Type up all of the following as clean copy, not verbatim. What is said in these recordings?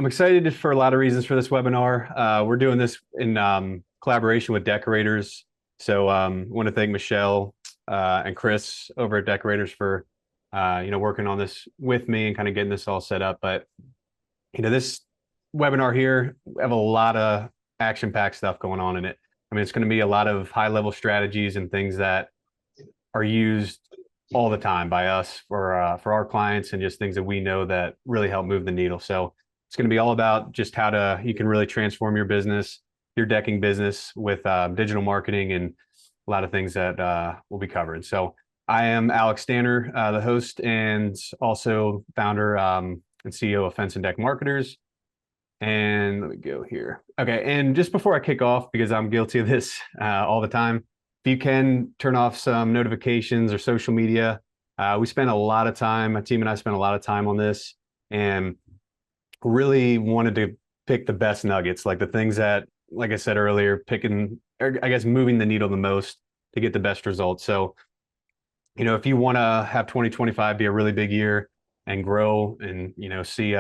I'm excited for a lot of reasons for this webinar. We're doing this in collaboration with Deckorators. So I want to thank Michelle and Chris over at Deckorators for working on this with me and kind of getting this all set up. But this webinar here, we have a lot of action-packed stuff going on in it. I mean, it's going to be a lot of high-level strategies and things that are used all the time by us for our clients, and just things that we know that really help move the needle. So it's going to be all about just how you can really transform your business, your decking business with digital marketing and a lot of things that we'll be covering. So I am Alex Stanner, the host and also founder and CEO of Fence and Deck Marketers. And let me go here. Okay, and just before I kick off, because I'm guilty of this all the time, if you can turn off some notifications or social media. We spent a lot of time, my team and I spent a lot of time on this, and really wanted to pick the best nuggets, like the things that, like I said earlier, moving the needle the most to get the best results. So, if you want to have 2025 be a really big year and grow and, see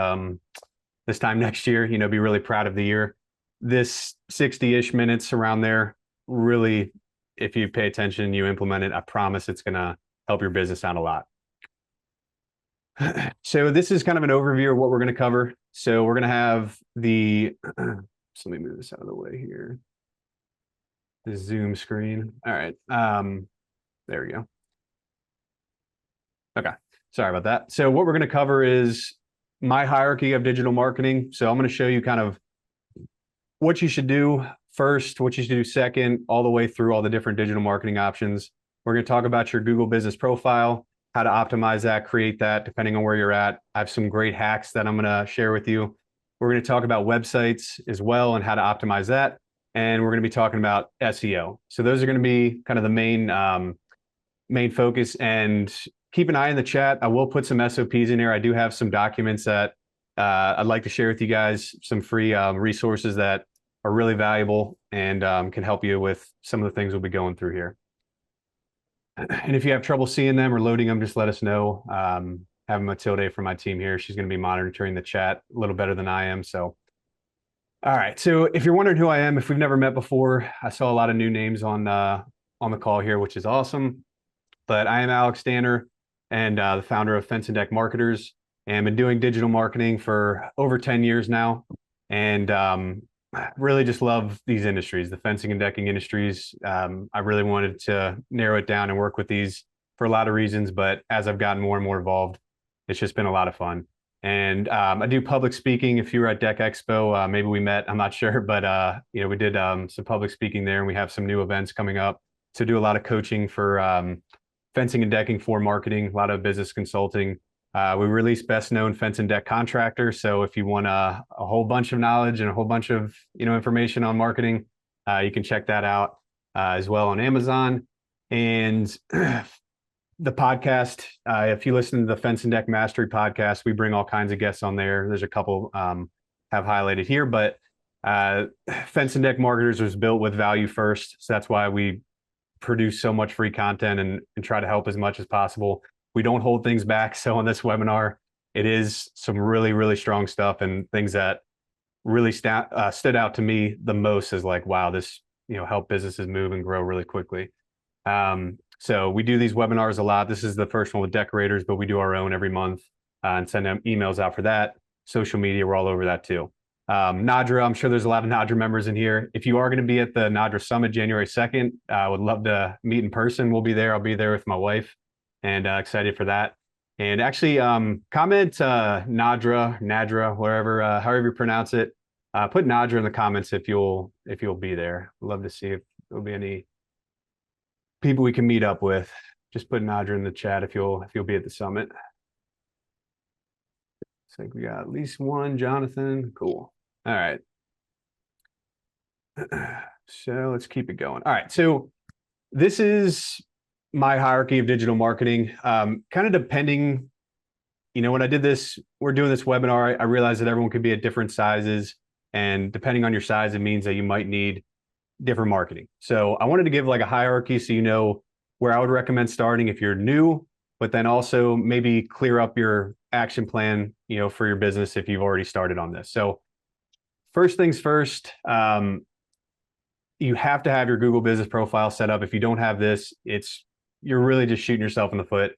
this time next year, be really proud of the year, this 60-ish minutes around there, really, if you pay attention, you implement it, I promise it's going to help your business out a lot. So this is kind of an overview of what we're going to cover. So we're going to have so let me move this out of the way here. The Zoom screen. All right. There we go. Okay. Sorry about that. So what we're going to cover is my hierarchy of digital marketing. So I'm going to show you kind of what you should do first, what you should do second, all the way through all the different digital marketing options. We're going to talk about your Google business profile, how to optimize that, create that, depending on where you're at. I have some great hacks that I'm going to share with you. We're going to talk about websites as well and how to optimize that. And we're going to be talking about SEO. So those are going to be kind of the main focus. And keep an eye in the chat. I will put some SOPs in here. I do have some documents that I'd like to share with you guys, some free resources that are really valuable and can help you with some of the things we'll be going through here. And if you have trouble seeing them or loading them, just let us know. Have Matilde from my team here. She's going to be monitoring the chat a little better than I am. So, all right. So if you're wondering who I am, if we've never met before, I saw a lot of new names on the call here, which is awesome. But I am Alex Stanner, and the founder of Fence and Deck Marketers, and I've been doing digital marketing for over 10 years now. And really just love these industries, the fencing and decking industries. I really wanted to narrow it down and work with these for a lot of reasons, but as I've gotten more and more involved, it's just been a lot of fun. And I do public speaking. If you were at Deck Expo, maybe we met, I'm not sure, but we did some public speaking there, and we have some new events coming up. So do a lot of coaching for fencing and decking for marketing, a lot of business consulting. We released Best Known Fence and Deck Contractor. So if you want a whole bunch of knowledge and a whole bunch of information on marketing, you can check that out as well on Amazon. And the podcast, if you listen to the Fence and Deck Mastery podcast, we bring all kinds of guests on there. There's a couple have highlighted here, but Fence and Deck Marketers was built with value first. So that's why we produce so much free content and try to help as much as possible. We don't hold things back. So on this webinar, it is some really, really strong stuff and things that really stood out to me the most as like, wow, this, help businesses move and grow really quickly. So we do these webinars a lot. This is the first one with Deckorators, but we do our own every month and send them emails out for that. Social media, we're all over that too. NADRA, I'm sure there's a lot of NADRA members in here. If you are going to be at the NADRA Summit January 2nd, I would love to meet in person. We'll be there. I'll be there with my wife, and excited for that. And actually, comment NADRA, wherever, however you pronounce it. Put NADRA in the comments if you'll be there. I'd love to see if there'll be any people we can meet up with. Just put NADRA in the chat if you'll be at the summit. Looks like we got at least one, Jonathan. Cool. All right. So let's keep it going. All right. So this is my hierarchy of digital marketing. Kind of depending, when I did this, we're doing this webinar, I realized that everyone could be at different sizes. And depending on your size, it means that you might need different marketing. So I wanted to give like a hierarchy so you know where I would recommend starting if you're new, but then also maybe clear up your action plan, for your business if you've already started on this. So first things first, you have to have your Google business profile set up. If you don't have this, you're really just shooting yourself in the foot.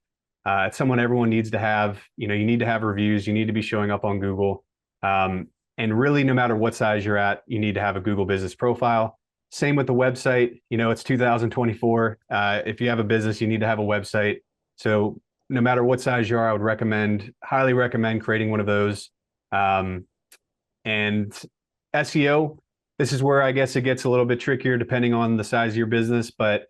It's someone everyone needs to have. You need to have reviews. You need to be showing up on Google. And really, no matter what size you're at, you need to have a Google business profile. Same with the website. It's 2024. If you have a business, you need to have a website. So no matter what size you are, I would highly recommend creating one of those. And SEO, this is where I guess it gets a little bit trickier depending on the size of your business, but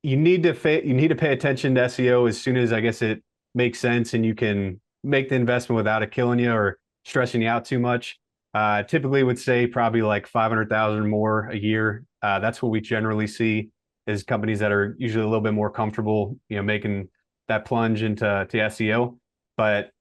you need to pay attention to SEO as soon as I guess it makes sense and you can make the investment without it killing you or stressing you out too much. Typically would say probably like 500,000 more a year. That's what we generally see is companies that are usually a little bit more comfortable, making that plunge into SEO. But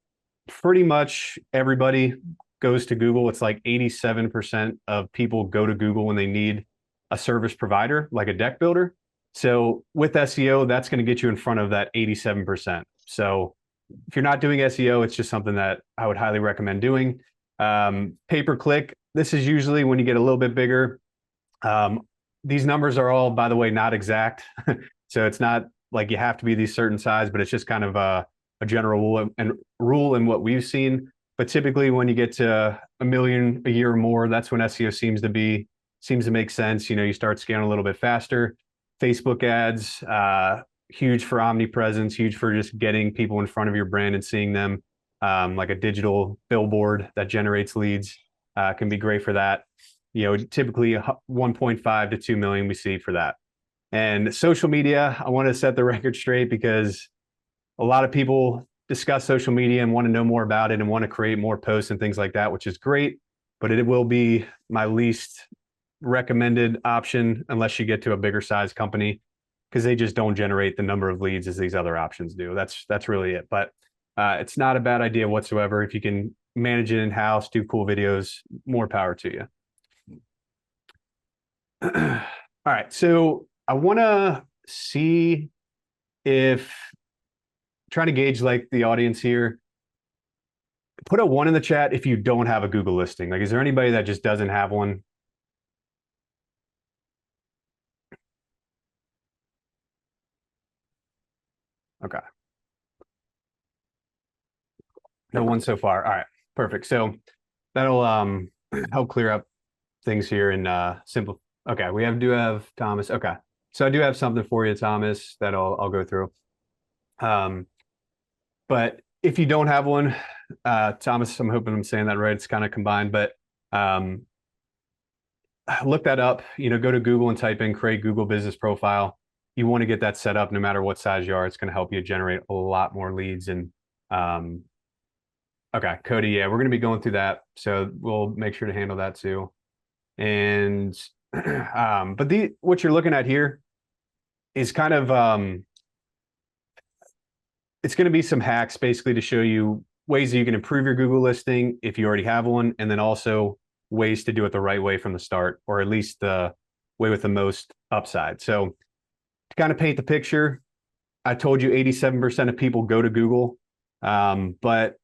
pretty much everybody goes to Google. It's like 87% of people go to Google when they need a service provider, like a deck builder. So with SEO, that's going to get you in front of that 87%. So if you're not doing SEO, it's just something that I would highly recommend doing. Pay-per-click, this is usually when you get a little bit bigger. These numbers are all, by the way, not exact. So it's not like you have to be these certain size, but it's just kind of a general rule in what we've seen. But typically when you get to $1 million a year or more, that's when SEO seems to make sense. You start scaling a little bit faster. Facebook ads, huge for omnipresence, huge for just getting people in front of your brand and seeing them. Like a digital billboard that generates leads can be great for that. Typically 1.5 to 2 million we see for that. And social media, I want to set the record straight because a lot of people discuss social media and want to know more about it and want to create more posts and things like that, which is great, but it will be my least recommended option unless you get to a bigger size company because they just don't generate the number of leads as these other options do. That's really it. But it's not a bad idea whatsoever. If you can manage it in-house, do cool videos, more power to you. All right, so I want to see if, trying to gauge like the audience here, put a 1 in the chat if you don't have a Google listing. Like, is there anybody that just doesn't have one? Okay. No one so far. All right, perfect. So that'll help clear up things here and simple. Okay, do have Thomas. Okay, so I do have something for you, Thomas, that I'll go through. But if you don't have one, Thomas, I'm hoping I'm saying that right. It's kind of combined, but look that up. Go to Google and type in create Google business profile. You want to get that set up no matter what size you are. It's going to help you generate a lot more leads. And okay, Cody, yeah, we're going to be going through that. So we'll make sure to handle that too. And but what you're looking at here is kind of it's going to be some hacks basically to show you ways that you can improve your Google listing if you already have one, and then also ways to do it the right way from the start, or at least the way with the most upside. So to kind of paint the picture, I told you 87% of people go to Google, but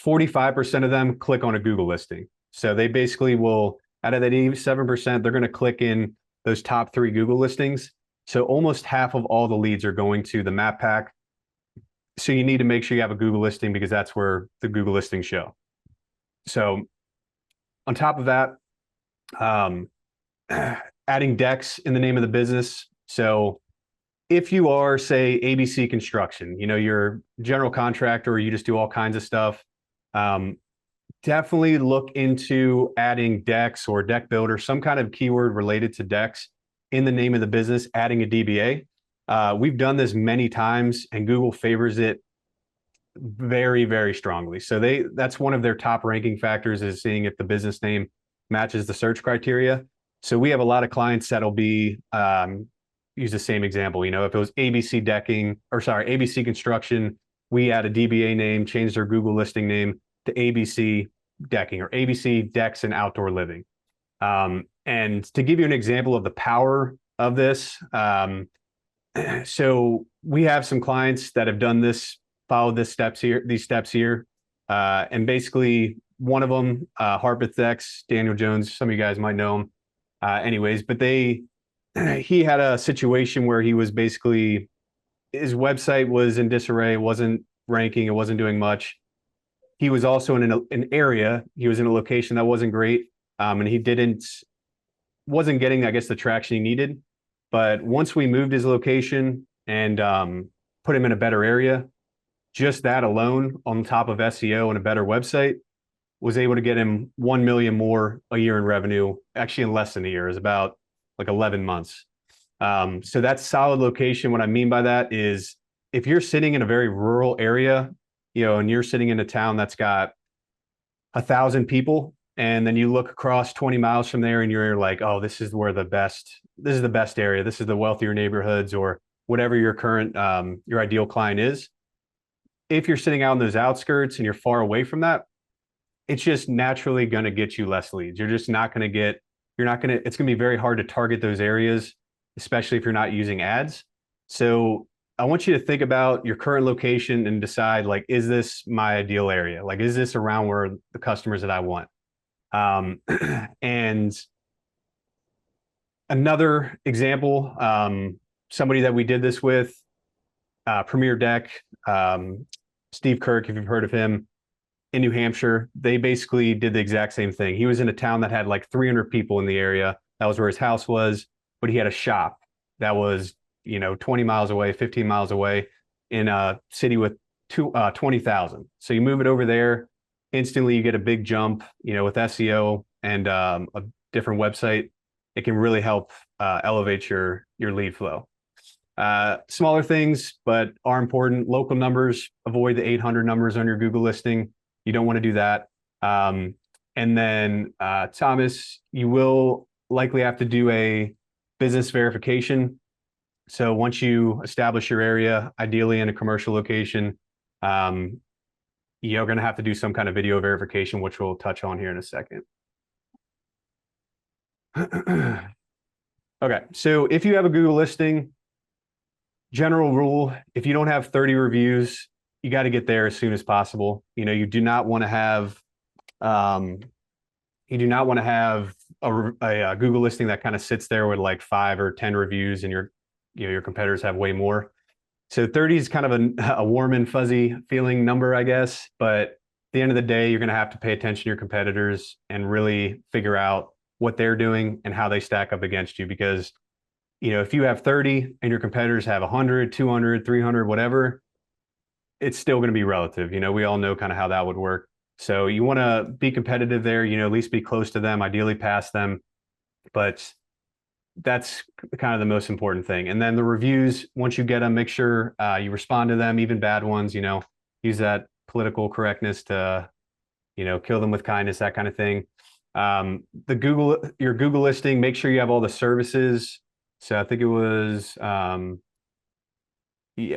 45% of them click on a Google listing. So they basically will, out of that 87%, they're going to click in those top 3 Google listings. So almost half of all the leads are going to the map pack. So you need to make sure you have a Google listing because that's where the Google listings show. So on top of that, adding decks in the name of the business. So if you are, say, ABC Construction, you're a general contractor or you just do all kinds of stuff, definitely look into adding decks or deck builder, some kind of keyword related to decks in the name of the business, adding a DBA. We've done this many times and Google favors it very, very strongly. So that's one of their top ranking factors is seeing if the business name matches the search criteria. So we have a lot of clients that'll be, use the same example, if it was ABC decking, or sorry, ABC Construction, we add a DBA name, change their Google listing name to ABC decking or ABC decks and outdoor living. And to give you an example of the power of this, so we have some clients that have done this follow these steps here. And basically one of them, Harpeth X, Daniel Jones, some of you guys might know him. Anyways, but he had a situation where he was basically, his website was in disarray, wasn't ranking, it wasn't doing much. He was also in an area, he was in a location that wasn't great, and he wasn't getting, I guess, the traction he needed. But once we moved his location and put him in a better area, just that alone, on top of SEO and a better website, was able to get him 1 million more a year in revenue. Actually, in less than a year, is about like 11 months. So that's solid location. What I mean by that is, if you're sitting in a very rural area, and you're sitting in a town that's got 1,000 people, and then you look across 20 miles from there and you're like, oh, this is the best area. This is the wealthier neighborhoods, or whatever your current, your ideal client is. If you're sitting out in those outskirts and you're far away from that, it's just naturally going to get you less leads. It's going to be very hard to target those areas, especially if you're not using ads. So I want you to think about your current location and decide, like, is this my ideal area? Like, is this around where the customers that I want? And another example, somebody that we did this with, Premier Deck, Steve Kirk, if you've heard of him, in New Hampshire, they basically did the exact same thing. He was in a town that had like 300 people in the area. That was where his house was, but he had a shop that was, 20 miles away, 15 miles away, in a city with 20,000. So you move it over there, instantly you get a big jump, with SEO and a different website. It can really help elevate your lead flow. Smaller things, but are important. Local numbers, avoid the 800 numbers on your Google listing. You don't want to do that. And then, Thomas, you will likely have to do a business verification. So once you establish your area, ideally in a commercial location, you're going to have to do some kind of video verification, which we'll touch on here in a second. Okay, so if you have a Google listing, general rule, if you don't have 30 reviews, you got to get there as soon as possible. You do not want to have a Google listing that kind of sits there with like 5 or 10 reviews, and your competitors have way more. So 30 is kind of a warm and fuzzy feeling number, I guess. But at the end of the day, you're going to have to pay attention to your competitors and really figure out what they're doing and how they stack up against you. Because, if you have 30 and your competitors have 100, 200, 300, whatever, it's still going to be relative. We all know kind of how that would work. So you want to be competitive there, at least be close to them, ideally past them. But that's kind of the most important thing. And then the reviews, once you get them, make sure you respond to them, even bad ones, use that political correctness to, kill them with kindness, that kind of thing. Your Google listing, make sure you have all the services. So I think it was,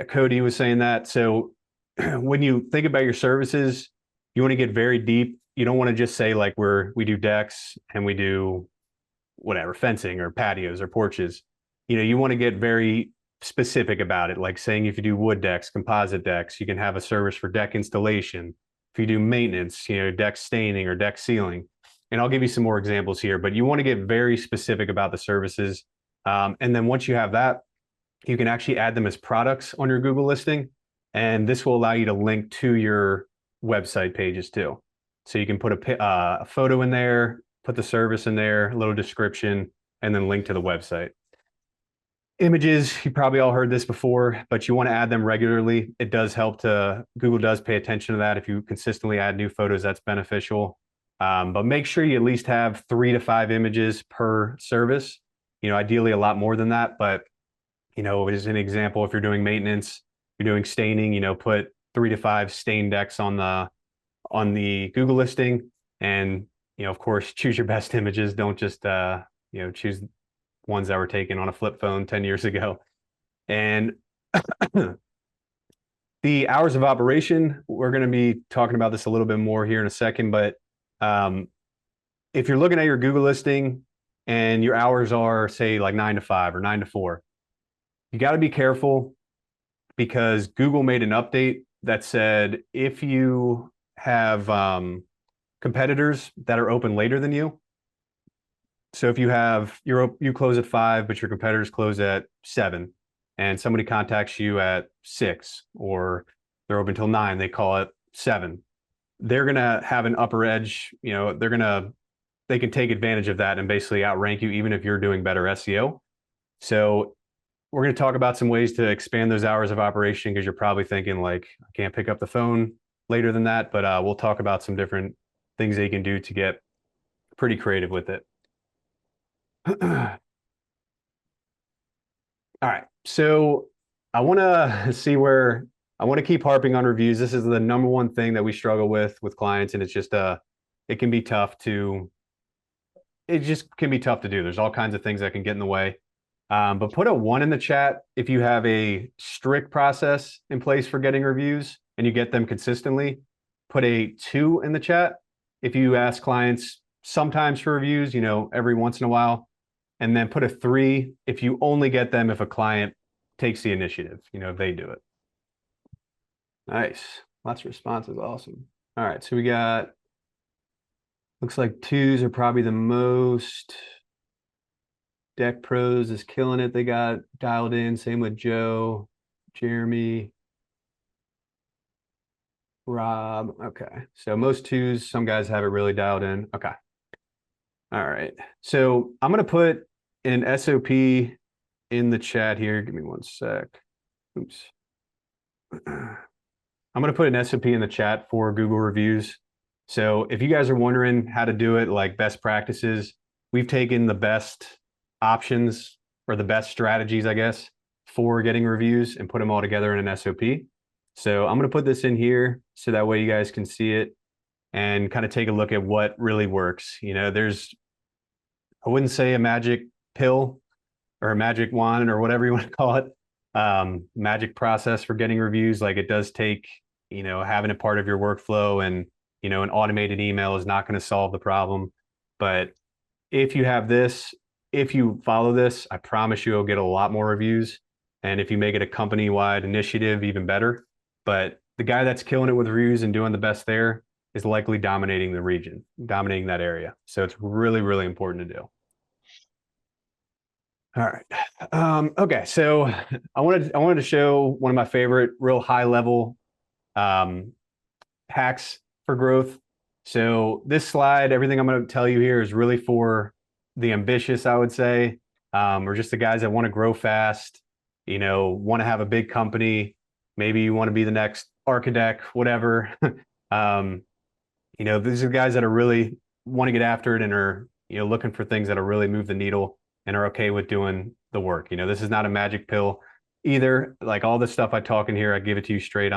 Cody was saying that. So when you think about your services, you want to get very deep. You don't want to just say like we do decks and we do whatever, fencing or patios or porches. You want to get very specific about it. Like saying, if you do wood decks, composite decks, you can have a service for deck installation. If you do maintenance, deck staining or deck sealing. And I'll give you some more examples here, but you want to get very specific about the services. And then once you have that, you can actually add them as products on your Google listing. And this will allow you to link to your website pages too. So you can put a photo in there, put the service in there, a little description, and then link to the website. Images, you probably all heard this before, but you want to add them regularly. It does help Google does pay attention to that. If you consistently add new photos, that's beneficial. But make sure you at least have 3 to 5 images per service. Ideally a lot more than that, but as an example, if you're doing maintenance, you're doing staining, put 3 to 5 stain decks on the Google listing, and of course, choose your best images. Don't just choose ones that were taken on a flip phone 10 years ago. And the hours of operation, we're going to be talking about this a little bit more here in a second, but if you're looking at your Google listing and your hours are, say, like 9 to 5 or 9 to 4, you got to be careful, because Google made an update that said, if you have competitors that are open later than you, so if you close at 5, but your competitors close at 7, and somebody contacts you at 6, or they're open till 9, they call it 7. They're gonna have an upper edge. They can take advantage of that and basically outrank you, even if you're doing better SEO. So we're going to talk about some ways to expand those hours of operation, because you're probably thinking like, I can't pick up the phone later than that, but we'll talk about some different things that you can do to get pretty creative with it. All right. So I want to keep harping on reviews. This is the number one thing that we struggle with clients. And it's just, it can be tough to, it just can be tough to do. There's all kinds of things that can get in the way. But put a 1 in the chat if you have a strict process in place for getting reviews and you get them consistently. Put a 2 in the chat if you ask clients sometimes for reviews, every once in a while. And then put a 3 if you only get them if a client takes the initiative, if they do it. Nice. Lots of responses. Awesome. All right. So we got, looks like 2s are probably the most. Deck Pros is killing it. They got dialed in. Same with Joe, Jeremy, Rob. Okay. So most 2s, some guys have it really dialed in. Okay. All right. So I'm going to put an SOP in the chat here. Give me one sec. Oops. I'm going to put an SOP in the chat for Google reviews. So if you guys are wondering how to do it, like best practices, we've taken the best options or the best strategies, I guess, for getting reviews and put them all together in an SOP. So I'm going to put this in here so that way you guys can see it and kind of take a look at what really works. I wouldn't say a magic pill or a magic wand or whatever you want to call it, magic process for getting reviews. Like, it does take, having it part of your workflow, and, an automated email is not going to solve the problem. But if you have this, if you follow this, I promise you'll get a lot more reviews. And if you make it a company-wide initiative, even better. But the guy that's killing it with reviews and doing the best there is likely dominating the region, dominating that area. So it's really, really important to do. All right. Okay. So I wanted to show one of my favorite real high level hacks for growth. So this slide, everything I'm going to tell you here is really for the ambitious, I would say, or just the guys that want to grow fast, want to have a big company. Maybe you want to be the next architect, whatever. These are guys that are really want to get after it and are, looking for things that'll really move the needle and are okay with doing the work. This is not a magic pill either. Like, all this stuff I talk in here, I give it to you straight.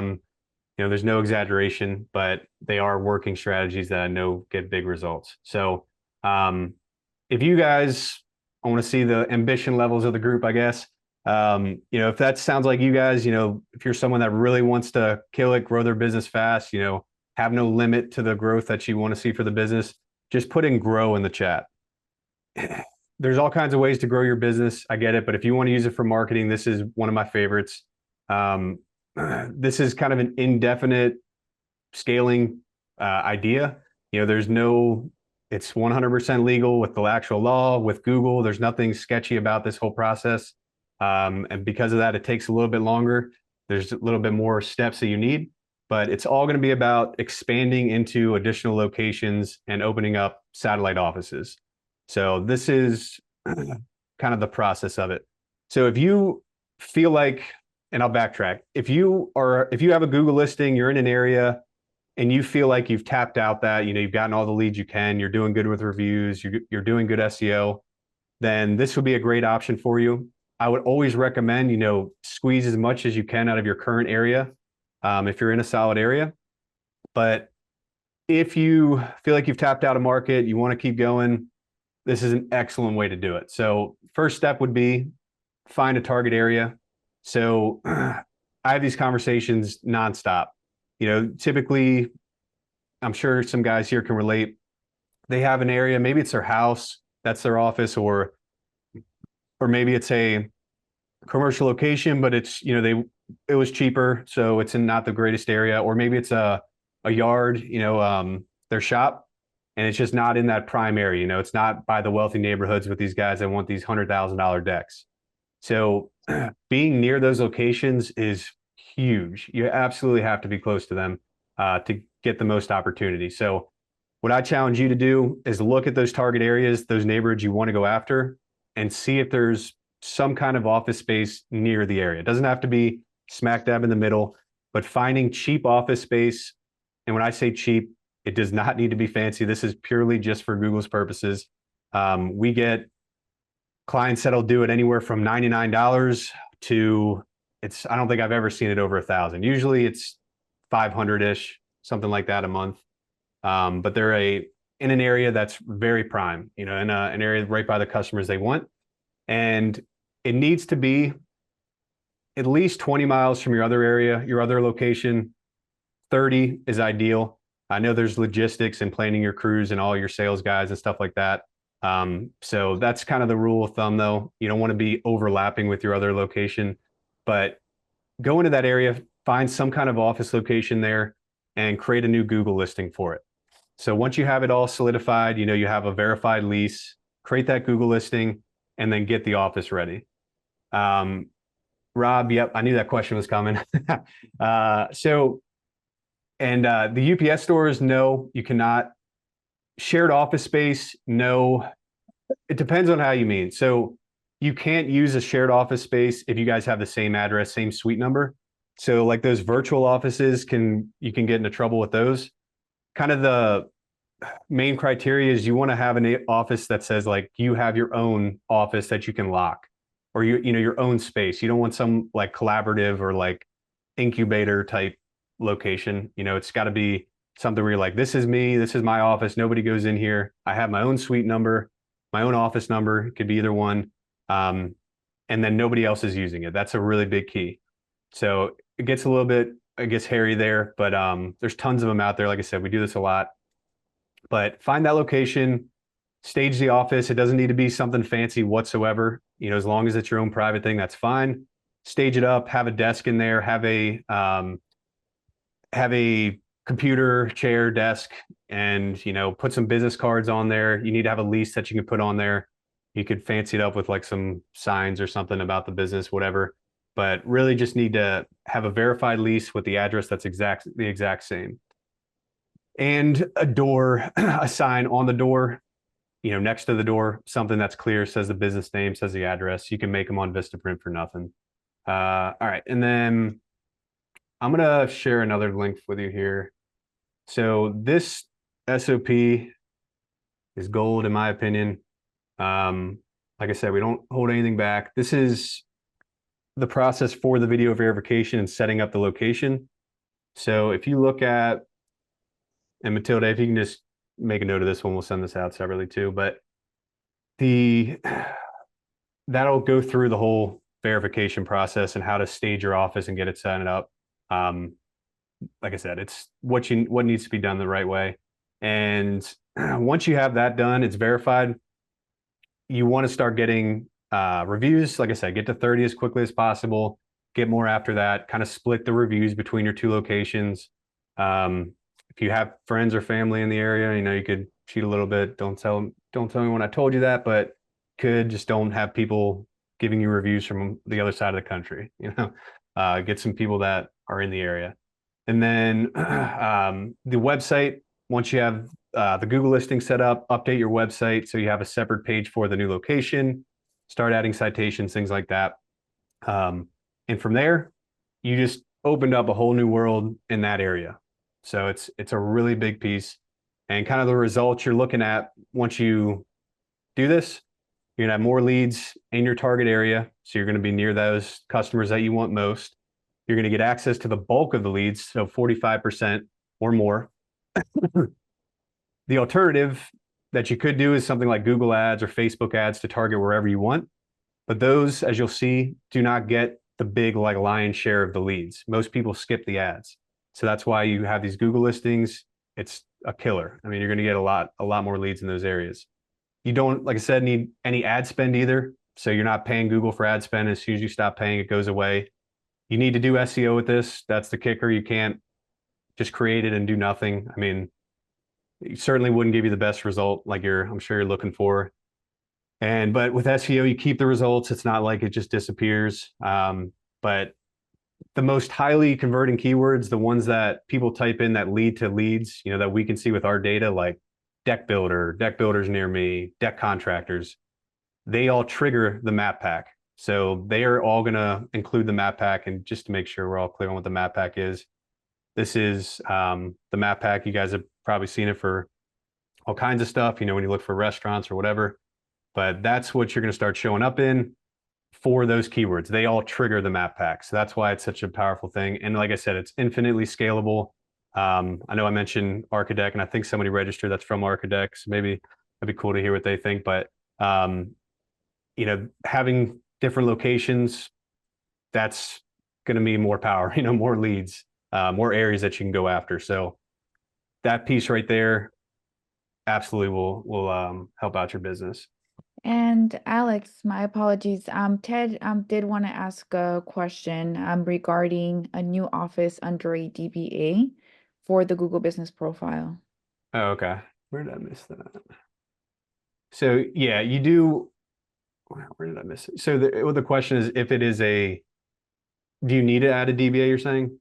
There's no exaggeration, but they are working strategies that I know get big results. So if you guys, I want to see the ambition levels of the group, I guess. If that sounds like you guys, if you're someone that really wants to kill it, grow their business fast, have no limit to the growth that you want to see for the business, just put in grow in the chat. There's all kinds of ways to grow your business. I get it. But if you want to use it for marketing, this is one of my favorites. This is kind of an indefinite scaling idea. It's 100% legal with the actual law, with Google. There's nothing sketchy about this whole process. And because of that, it takes a little bit longer. There's a little bit more steps that you need, but it's all going to be about expanding into additional locations and opening up satellite offices. So this is kind of the process of it. So if you feel like, and I'll backtrack, if you have a Google listing, you're in an area and you feel like you've tapped out that, you've gotten all the leads you can, you're doing good with reviews, you're doing good SEO, then this would be a great option for you. I would always recommend, squeeze as much as you can out of your current area, if you're in a solid area. But if you feel like you've tapped out a market, you want to keep going, this is an excellent way to do it. So first step would be find a target area. So I have these conversations nonstop. Typically, I'm sure some guys here can relate. They have an area, maybe it's their house, that's their office, or maybe it's a commercial location, but it's, it was cheaper, so it's in not the greatest area, or maybe it's a yard, their shop, and it's just not in that prime area. It's not by the wealthy neighborhoods with these guys that want these $100,000 decks. So being near those locations is huge. You absolutely have to be close to them to get the most opportunity. So what I challenge you to do is look at those target areas, those neighborhoods you want to go after, and see if there's some kind of office space near the area. It doesn't have to be smack dab in the middle, but finding cheap office space. And when I say cheap, it does not need to be fancy. This is purely just for Google's purposes. We get clients that'll do it anywhere from $99 to I don't think I've ever seen it over 1,000. Usually it's 500-ish, something like that a month. But they're in an area that's very prime, in an area right by the customers they want. And it needs to be at least 20 miles from your other area, your other location. 30 is ideal. I know there's logistics and planning your crews and all your sales guys and stuff like that. So that's kind of the rule of thumb, though. You don't want to be overlapping with your other location, but go into that area, find some kind of office location there, and create a new Google listing for it. So once you have it all solidified, you have a verified lease, create that Google listing, and then get the office ready. Rob, yep, I knew that question was coming. The UPS stores, no, you cannot. Shared office space, no. It depends on how you mean. So you can't use a shared office space if you guys have the same address, same suite number. So like those virtual offices, you can get into trouble with those. Kind of the main criteria is you want to have an office that says like you have your own office that you can lock, or your own space. You don't want some like collaborative or like incubator type location. It's got to be something where you're like, this is me, this is my office, nobody goes in here. I have my own suite number, my own office number, it could be either one. And then nobody else is using it. That's a really big key. So it gets a little bit, I guess, hairy there, but there's tons of them out there. Like I said, we do this a lot. But find that location, stage the office. It doesn't need to be something fancy whatsoever. As long as it's your own private thing, that's fine. Stage it up, have a desk in there, have a computer, chair, desk, and put some business cards on there. You need to have a lease that you can put on there. You could fancy it up with like some signs or something about the business, whatever. But really just need to have a verified lease with the address that's the exact same. And a door, a sign on the door, next to the door, something that's clear, says the business name, says the address. You can make them on Vistaprint for nothing. All right. And then I'm going to share another link with you here. So this SOP is gold, in my opinion. Like I said, we don't hold anything back. This is the process for the video verification and setting up the location. So if you look at, and Matilda, if you can just make a note of this one, we'll send this out separately too, but that'll go through the whole verification process and how to stage your office and get it set up. Like I said, it's what needs to be done the right way. And once you have that done, it's verified. You want to start getting reviews. Like I said, get to 30 as quickly as possible. Get more after that. Kind of split the reviews between your two locations. If you have friends or family in the area, you could cheat a little bit. Don't tell me when I told you that, but just don't have people giving you reviews from the other side of the country. Get some people that are in the area. And then the website, once you have the Google listing set up, update your website so you have a separate page for the new location, start adding citations, things like that. And from there, you just opened up a whole new world in that area. So it's a really big piece. And kind of the results you're looking at once you do this, you're going to have more leads in your target area. So you're going to be near those customers that you want most. You're going to get access to the bulk of the leads, so 45% or more. The alternative that you could do is something like Google ads or Facebook ads to target wherever you want. But those, as you'll see, do not get the big lion's share of the leads. Most people skip the ads. So that's why you have these Google listings. It's a killer. I mean, you're going to get a lot more leads in those areas. You don't, like I said, need any ad spend either. So you're not paying Google for ad spend. As soon as you stop paying, it goes away. You need to do SEO with this. That's the kicker. You can't just create it and do nothing. I mean, it certainly wouldn't give you the best result like I'm sure you're looking for. But with SEO, you keep the results. It's not like it just disappears. But the most highly converting keywords, the ones that people type in that lead to leads, that we can see with our data, like deck builders near me, deck contractors, they all trigger the map pack. So they are all going to include the map pack. And just to make sure we're all clear on what the map pack is, this is the map pack. You guys have probably seen it for all kinds of stuff, when you look for restaurants or whatever. But that's what you're going to start showing up in for those keywords. They all trigger the map pack. So that's why it's such a powerful thing. And like I said, it's infinitely scalable. I know I mentioned Archidec, and I think somebody registered that's from Archidec. So maybe that'd be cool to hear what they think. But, having different locations, that's going to mean more power, more leads, more areas that you can go after. So that piece right there absolutely will help out your business. And Alex, my apologies. Ted did want to ask a question regarding a new office under a DBA for the Google Business Profile. Oh, okay. Where did I miss that? So yeah, you do. Where did I miss it? So the question is, if it is do you need to add a DBA? You're saying?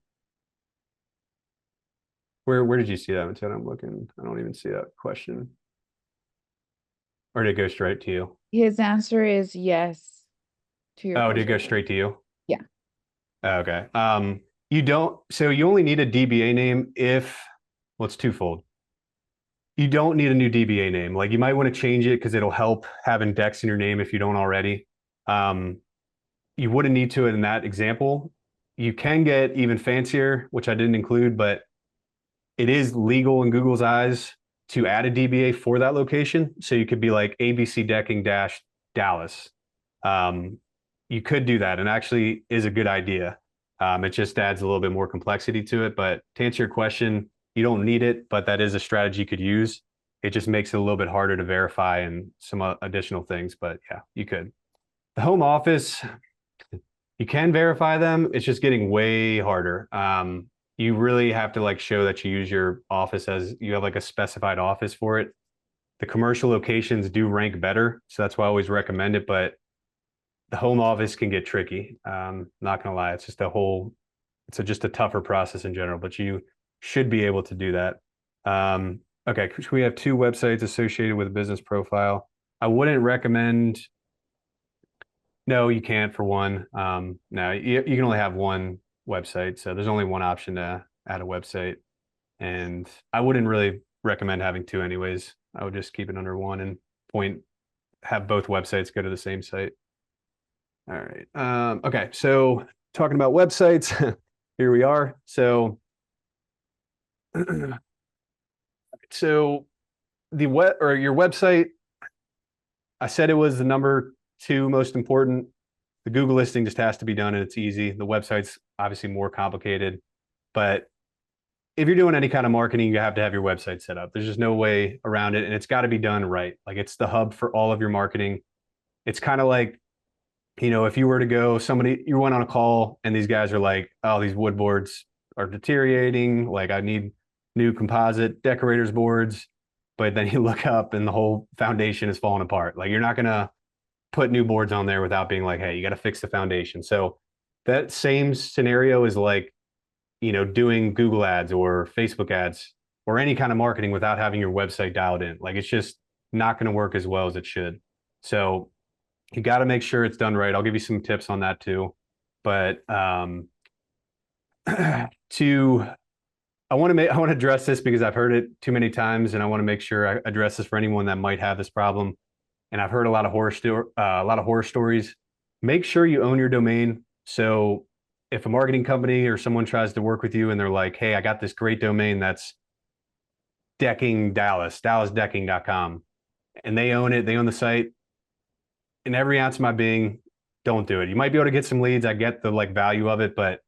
Where did you see that, Matilda? I'm looking. I don't even see that question. Or did it go straight to you? His answer is yes to your Oh, did it go question. straight to you? Yeah. Okay. You don't. So you only need a DBA name if, well, it's twofold. You don't need a new DBA name. Like you might want to change it because it'll help having Dex in your name if you don't already. You wouldn't need to in that example. You can get even fancier, which I didn't include, but it is legal in Google's eyes to add a DBA for that location. So you could be like ABC Decking dash Dallas. You could do that, and actually is a good idea. It just adds a little bit more complexity to it. But to answer your question, you don't need it, but that is a strategy you could use. It just makes it a little bit harder to verify and some additional things. But yeah, you could. The home office, you can verify them. It's just getting way harder. You really have to like show that you use your office as you have like a specified office for it. The commercial locations do rank better, so that's why I always recommend it. But the home office can get tricky. Not gonna lie, it's just just a tougher process in general. But you should be able to do that. Okay, we have two websites associated with a business profile. I wouldn't recommend. No, you can't for one. No, you can only have one website, so there's only one option to add a website, and I wouldn't really recommend having two anyways. I would just keep it under one and have both websites go to the same site. All right. Okay, so talking about websites, here we are. So, so your website, I said it was the number two most important. The Google listing just has to be done and it's easy. The website's obviously more complicated, but if you're doing any kind of marketing, you have to have your website set up. There's just no way around it, and it's got to be done right. Like it's the hub for all of your marketing. It's kind of like, if you were to go, you went on a call and these guys are like, oh, these wood boards are deteriorating. Like I need new composite Deckorators boards. But then you look up and the whole foundation is falling apart. Like you're not going to put new boards on there without being like, hey, you got to fix the foundation. So that same scenario is like, doing Google ads or Facebook ads or any kind of marketing without having your website dialed in. Like it's just not going to work as well as it should. So you got to make sure it's done right. I'll give you some tips on that too. But I want to address this because I've heard it too many times, and I want to make sure I address this for anyone that might have this problem. And I've heard a lot of horror stories. Make sure you own your domain. So if a marketing company or someone tries to work with you and they're like, hey, I got this great domain that's decking Dallas, dallasdecking.com, and they own it, they own the site, in every ounce of my being, don't do it. You might be able to get some leads. I get the value of it, but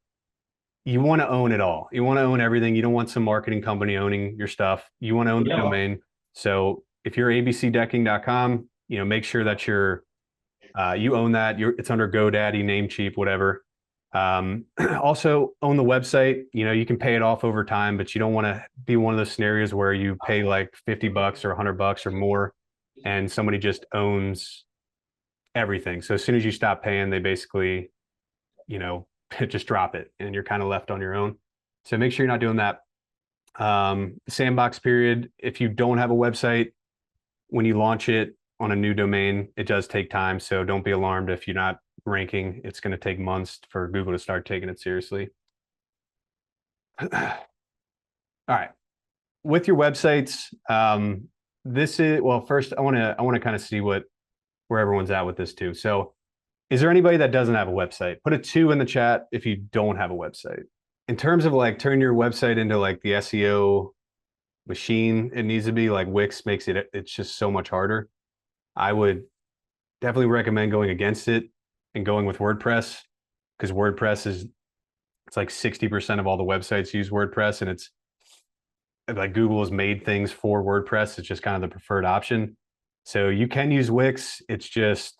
you want to own it all. You want to own everything. You don't want some marketing company owning your stuff. You want to own the domain. So if you're abcdecking.com, make sure that you own that. It's under GoDaddy, Namecheap, whatever. Also own the website. You know, you can pay it off over time, but you don't want to be one of those scenarios where you pay like 50 bucks or 100 bucks or more and somebody just owns everything. So as soon as you stop paying, they basically, you know, just drop it and you're kind of left on your own. So make sure you're not doing that. Sandbox period. If you don't have a website, when you launch it on a new domain, it does take time. So don't be alarmed if you're not ranking. It's going to take months for Google to start taking it seriously. All right. With your websites, this is, well, first I want to kind of see where everyone's at with this too. So is there anybody that doesn't have a website? Put a 2 in the chat if you don't have a website. In terms of like turn your website into like the SEO machine it needs to be, like Wix makes it's just so much harder. I would definitely recommend going against it and going with WordPress, because WordPress it's like 60% of all the websites use WordPress, and it's like Google has made things for WordPress. It's just kind of the preferred option. So you can use Wix. It's just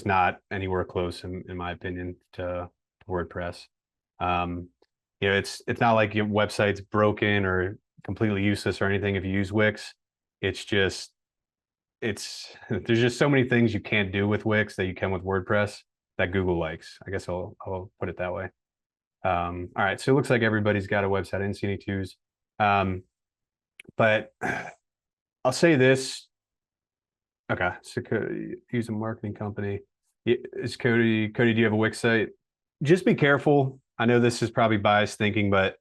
not anywhere close in my opinion to WordPress. You know, it's not like your website's broken or completely useless or anything if you use Wix. It's just there's just so many things you can't do with Wix that you can with WordPress that Google likes. I guess I'll put it that way. All right, so it looks like everybody's got a website. I didn't see any 2s. But I'll say this. Okay, so use a marketing company. Is Cody, do you have a Wix site? Just be careful. I know this is probably biased thinking, but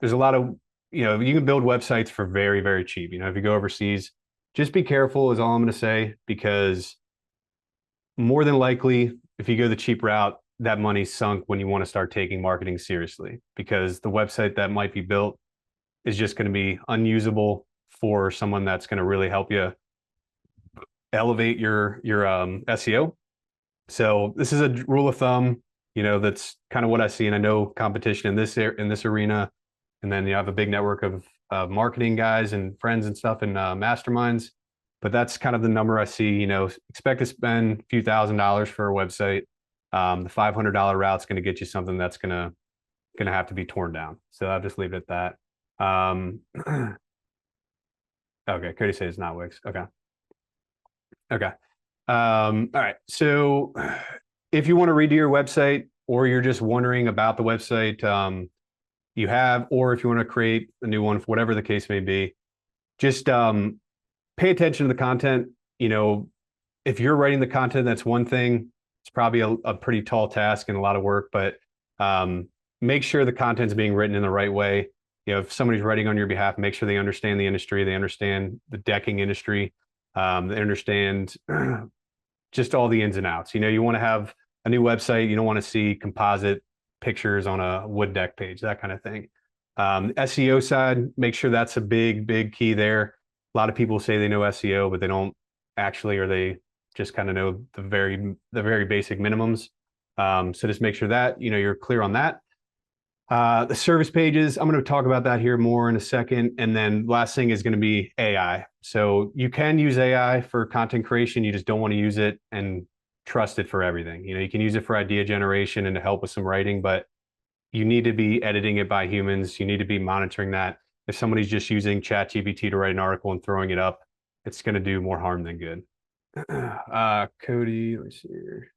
there's a lot of, you know, you can build websites for very, very cheap. You know, if you go overseas, just be careful is all I'm going to say, because more than likely, if you go the cheap route, that money's sunk when you want to start taking marketing seriously, because the website that might be built is just going to be unusable for someone that's going to really help you elevate your SEO. So this is a rule of thumb, you know, that's kind of what I see. And I know competition in this arena. And then you have a big network of marketing guys and friends and stuff and masterminds. But that's kind of the number I see. You know, expect to spend a few $1,000s for a website. The $500 route's going to get you something that's going to have to be torn down. So I'll just leave it at that. Okay, Cody says it's not Wix. Okay. Okay. All right. So if you want to redo your website, or you're just wondering about the website you have, or if you want to create a new one, whatever the case may be, just pay attention to the content. You know, if you're writing the content, that's one thing. It's probably a pretty tall task and a lot of work, but make sure the content's being written in the right way. You know, if somebody's writing on your behalf, make sure they understand the industry, they understand the decking industry, they understand just all the ins and outs. You know, you want to have a new website, you don't want to see composite pictures on a wood deck page, that kind of thing. SEO side, make sure that's a big key there. A lot of people say they know SEO, but they don't actually, or they just kind of know the very basic minimums. So just make sure that, you know, you're clear on that. The service pages, I'm going to talk about that here more in a second. And then last thing is going to be AI. So you can use AI for content creation. You just don't want to use it and trust it for everything. You know, you can use it for idea generation and to help with some writing, but you need to be editing it by humans. You need to be monitoring that. If somebody's just using ChatGPT to write an article and throwing it up, it's going to do more harm than good. Cody, let me see here.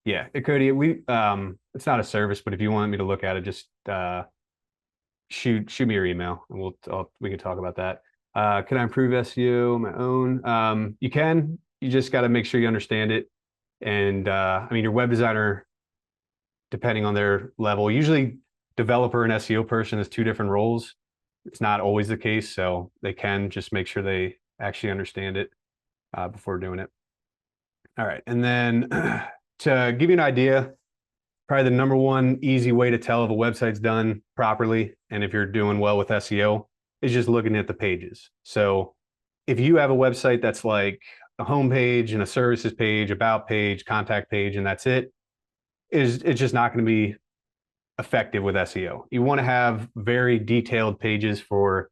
Yeah, Cody, it's not a service, but if you want me to look at it, just shoot me your email and we can talk about that. Can I improve SEO on my own? You can. You just got to make sure you understand it. And I mean, your web designer, depending on their level, usually developer and SEO person is 2 different roles. It's not always the case, so they can just make sure they actually understand it before doing it. All right, and then to give you an idea, probably the number one easy way to tell if a website's done properly and if you're doing well with SEO is just looking at the pages. So if you have a website that's like a home page and a services page, about page, contact page, and that's it's just not going to be effective with SEO. You want to have very detailed pages for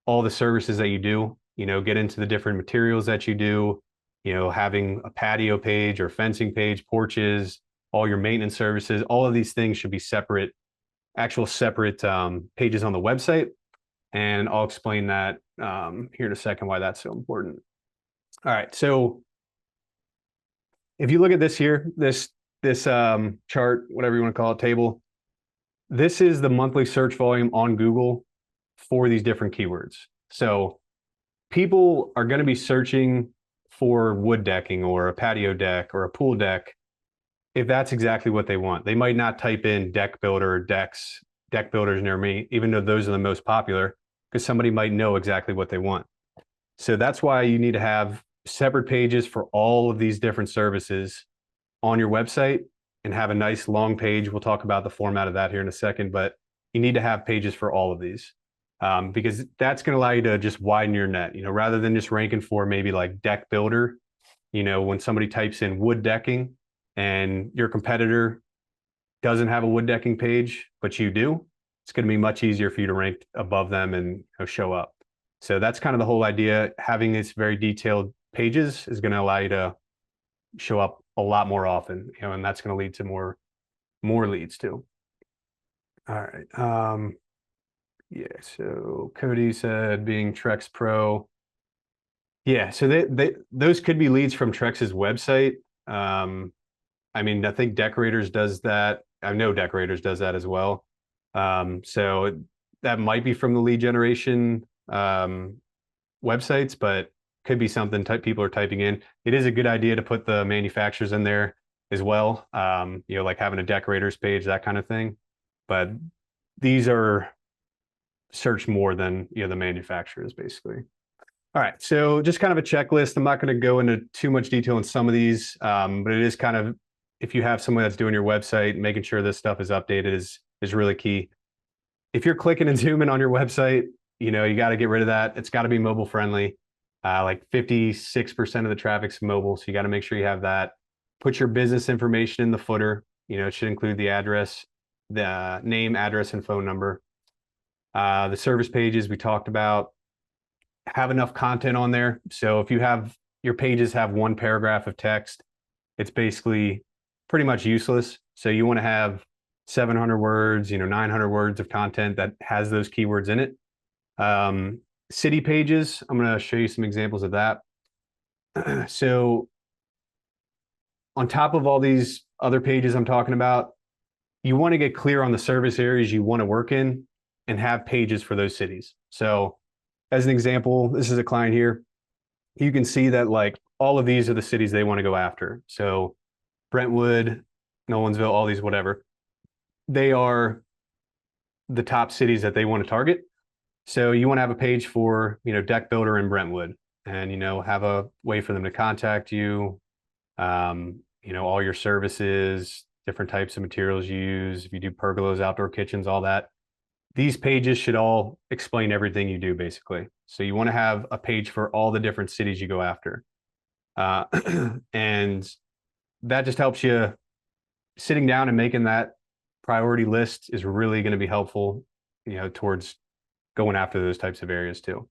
all the services that you do, you know, get into the different materials that you do, you know, having a patio page or fencing page, porches, all your maintenance services, all of these things should be separate, actual separate pages on the website. And I'll explain that here in a second, why that's so important. All right, so if you look at this here, this chart, whatever you want to call it, table, this is the monthly search volume on Google for these different keywords. So people are going to be searching for wood decking or a patio deck or a pool deck if that's exactly what they want. They might not type in deck builder, deck builders near me, even though those are the most popular, because somebody might know exactly what they want. So that's why you need to have separate pages for all of these different services on your website and have a nice long page. We'll talk about the format of that here in a second, but you need to have pages for all of these because that's going to allow you to just widen your net, rather than just ranking for maybe like deck builder. When somebody types in wood decking and your competitor doesn't have a wood decking page, but you do, it's going to be much easier for you to rank above them and show up. So that's kind of the whole idea. Having these very detailed pages is going to allow you to show up a lot more often, and that's going to lead to more leads too. All right. Yeah. So Cody said being Trex Pro. Yeah. So those could be leads from Trex's website. I mean, I think Deckorators does that. I know Deckorators does that as well. So that might be from the lead generation websites, but could be something people are typing in. It is a good idea to put the manufacturers in there as well. Like having a Deckorators page, that kind of thing. But these are searched more than the manufacturers, basically. All right, so just kind of a checklist. I'm not going to go into too much detail on some of these, but it is kind of, if you have someone that's doing your website, making sure this stuff is updated is really key. If you're clicking and zooming on your website, you got to get rid of that. It's got to be mobile friendly. Like 56% of the traffic's mobile, so you got to make sure you have that. Put your business information in the footer. It should include the address, the name, address, and phone number. The service pages we talked about. Have enough content on there. So if you have your pages have one paragraph of text, it's basically pretty much useless. So you want to have 700 words, 900 words of content that has those keywords in it. City pages, I'm going to show you some examples of that. So on top of all these other pages I'm talking about, you want to get clear on the service areas you want to work in and have pages for those cities. So as an example, this is a client here. You can see that like all of these are the cities they want to go after. So Brentwood, Nolensville, all these, whatever, they are the top cities that they want to target. So you want to have a page for, deck builder in Brentwood and, have a way for them to contact you, all your services, different types of materials you use, if you do pergolas, outdoor kitchens, all that. These pages should all explain everything you do, basically. So you want to have a page for all the different cities you go after. And that just helps you. Sitting down and making that priority list is really going to be helpful, towards going after those types of areas too.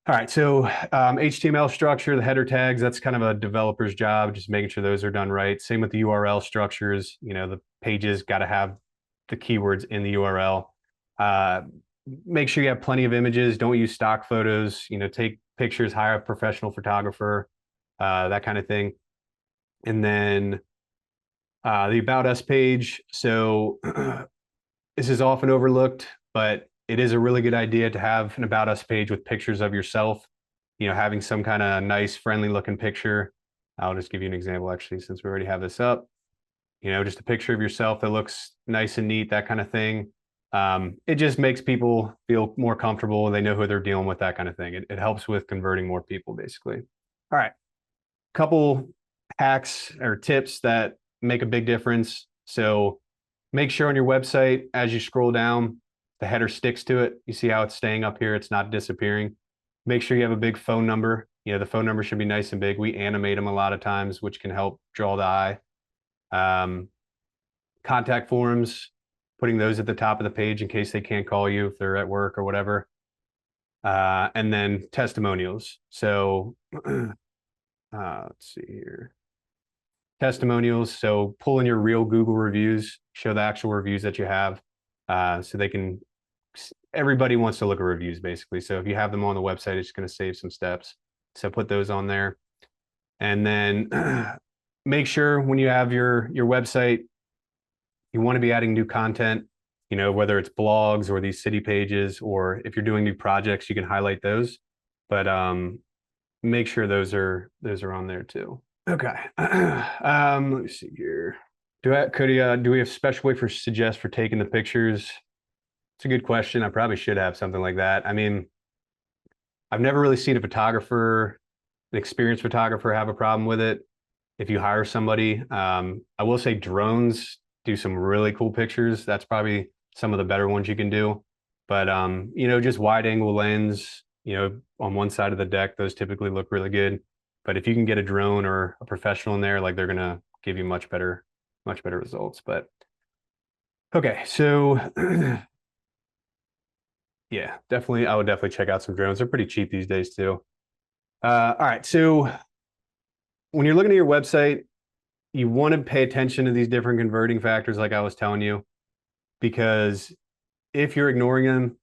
All right, so HTML structure, the header tags, that's kind of a developer's job, just making sure those are done right. Same with the URL structures, the pages got to have the keywords in the URL. Make sure you have plenty of images. Don't use stock photos. Take pictures, hire a professional photographer, that kind of thing. And then the About Us page. So this is often overlooked, but it is a really good idea to have an About Us page with pictures of yourself, having some kind of nice, friendly looking picture. I'll just give you an example, actually, since we already have this up. Just a picture of yourself that looks nice and neat, that kind of thing. It just makes people feel more comfortable. They know who they're dealing with, that kind of thing. It helps with converting more people, basically. All right. Couple hacks or tips that make a big difference. So make sure on your website, as you scroll down, the header sticks to it. You see how it's staying up here. It's not disappearing. Make sure you have a big phone number. The phone number should be nice and big. We animate them a lot of times, which can help draw the eye. Contact forms, putting those at the top of the page in case they can't call you if they're at work or whatever. And then testimonials. So let's see here. testimonials. So pull in your real Google reviews, show the actual reviews that you have, so they can. Everybody wants to look at reviews basically. So if you have them on the website, it's going to save some steps. So put those on there, and then make sure when you have your website, you want to be adding new content. You know, whether it's blogs or these city pages, or if you're doing new projects, you can highlight those. But make sure those are on there too. Okay. Let me see here. Do we have a special way for suggest for taking the pictures? It's a good question. I probably should have something like that. I mean, I've never really seen a photographer, an experienced photographer, have a problem with it. If you hire somebody, I will say drones do some really cool pictures. That's probably some of the better ones you can do. But you know, just wide angle lens, you know, on one side of the deck, those typically look really good. But if you can get a drone or a professional in there, like they're gonna give you much better results. But okay, so yeah, definitely, I would definitely check out some drones. They're pretty cheap these days too. All right, so when you're looking at your website, you want to pay attention to these different converting factors, like I was telling you, because if you're ignoring them,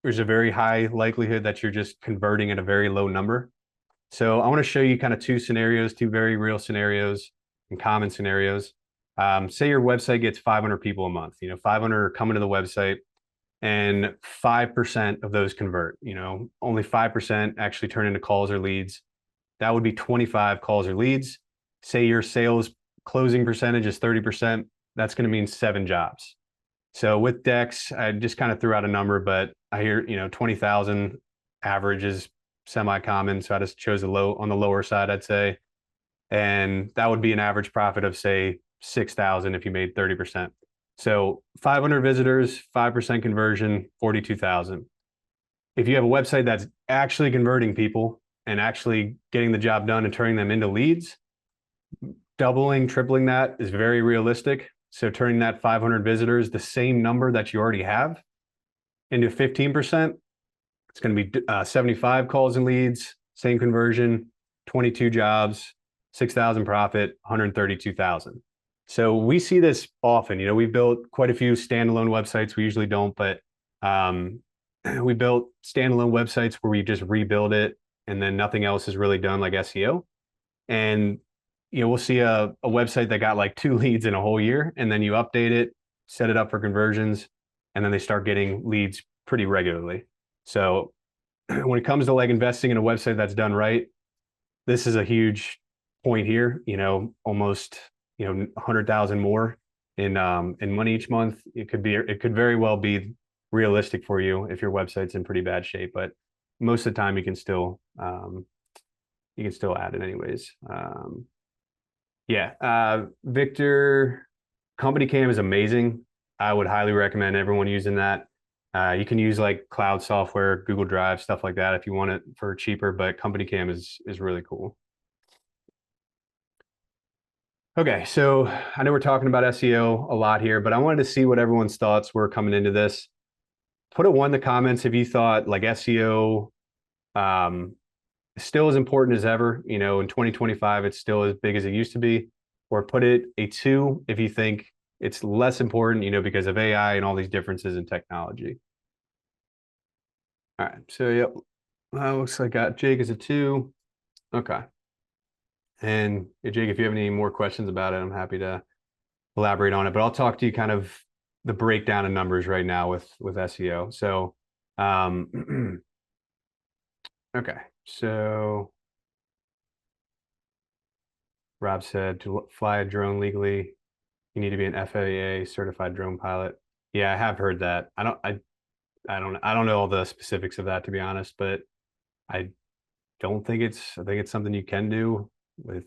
there's a very high likelihood that you're just converting at a very low number. So I want to show you kind of two scenarios, two very real scenarios and common scenarios. Say your website gets 500 people a month, you know, 500 are coming to the website, and 5% of those convert, you know, only 5% actually turn into calls or leads. That would be 25 calls or leads. Say your sales closing percentage is 30%, that's going to mean 7 jobs. So with Dex, I just kind of threw out a number, but I hear, you know, 20,000 average is semi-common. So I just chose on the lower side, I'd say. And that would be an average profit of, say, 6,000 if you made 30%. So 500 visitors, 5% conversion, 42,000. If you have a website that's actually converting people and actually getting the job done and turning them into leads, doubling, tripling that is very realistic. So turning that 500 visitors, the same number that you already have, into 15%, it's going to be 75 calls and leads, same conversion, 22 jobs, 6,000 profit, 132,000. So we see this often. You know, we've built quite a few standalone websites. We usually don't, but we built standalone websites where we just rebuild it and then nothing else is really done, like SEO. And you know, we'll see a website that got like 2 leads in a whole year, and then you update it, set it up for conversions, and then they start getting leads pretty regularly. So when it comes to like investing in a website that's done right, this is a huge point here. You know, almost, you know, 100,000 more in money each month. It could very well be realistic for you if your website's in pretty bad shape, but most of the time you can still add it anyways. Yeah, Victor, Company Cam is amazing. I would highly recommend everyone using that. You can use like cloud software, Google Drive, stuff like that if you want it for cheaper, but Company Cam is really cool. Okay, so I know we're talking about SEO a lot here, but I wanted to see what everyone's thoughts were coming into this. Put a 1 in the comments if you thought like SEO still as important as ever. You know, in 2025, it's still as big as it used to be. Or put it a 2 if you think it's less important, you know, because of AI and all these differences in technology. All right, so yep, looks like Jake is a 2. Okay. And Jake, if you have any more questions about it, I'm happy to elaborate on it. But I'll talk to you kind of the breakdown of numbers right now with SEO. So, okay, so Rob said to fly a drone legally, you need to be an FAA certified drone pilot. Yeah, I have heard that. I don't know all the specifics of that, to be honest, but I I think it's something you can do with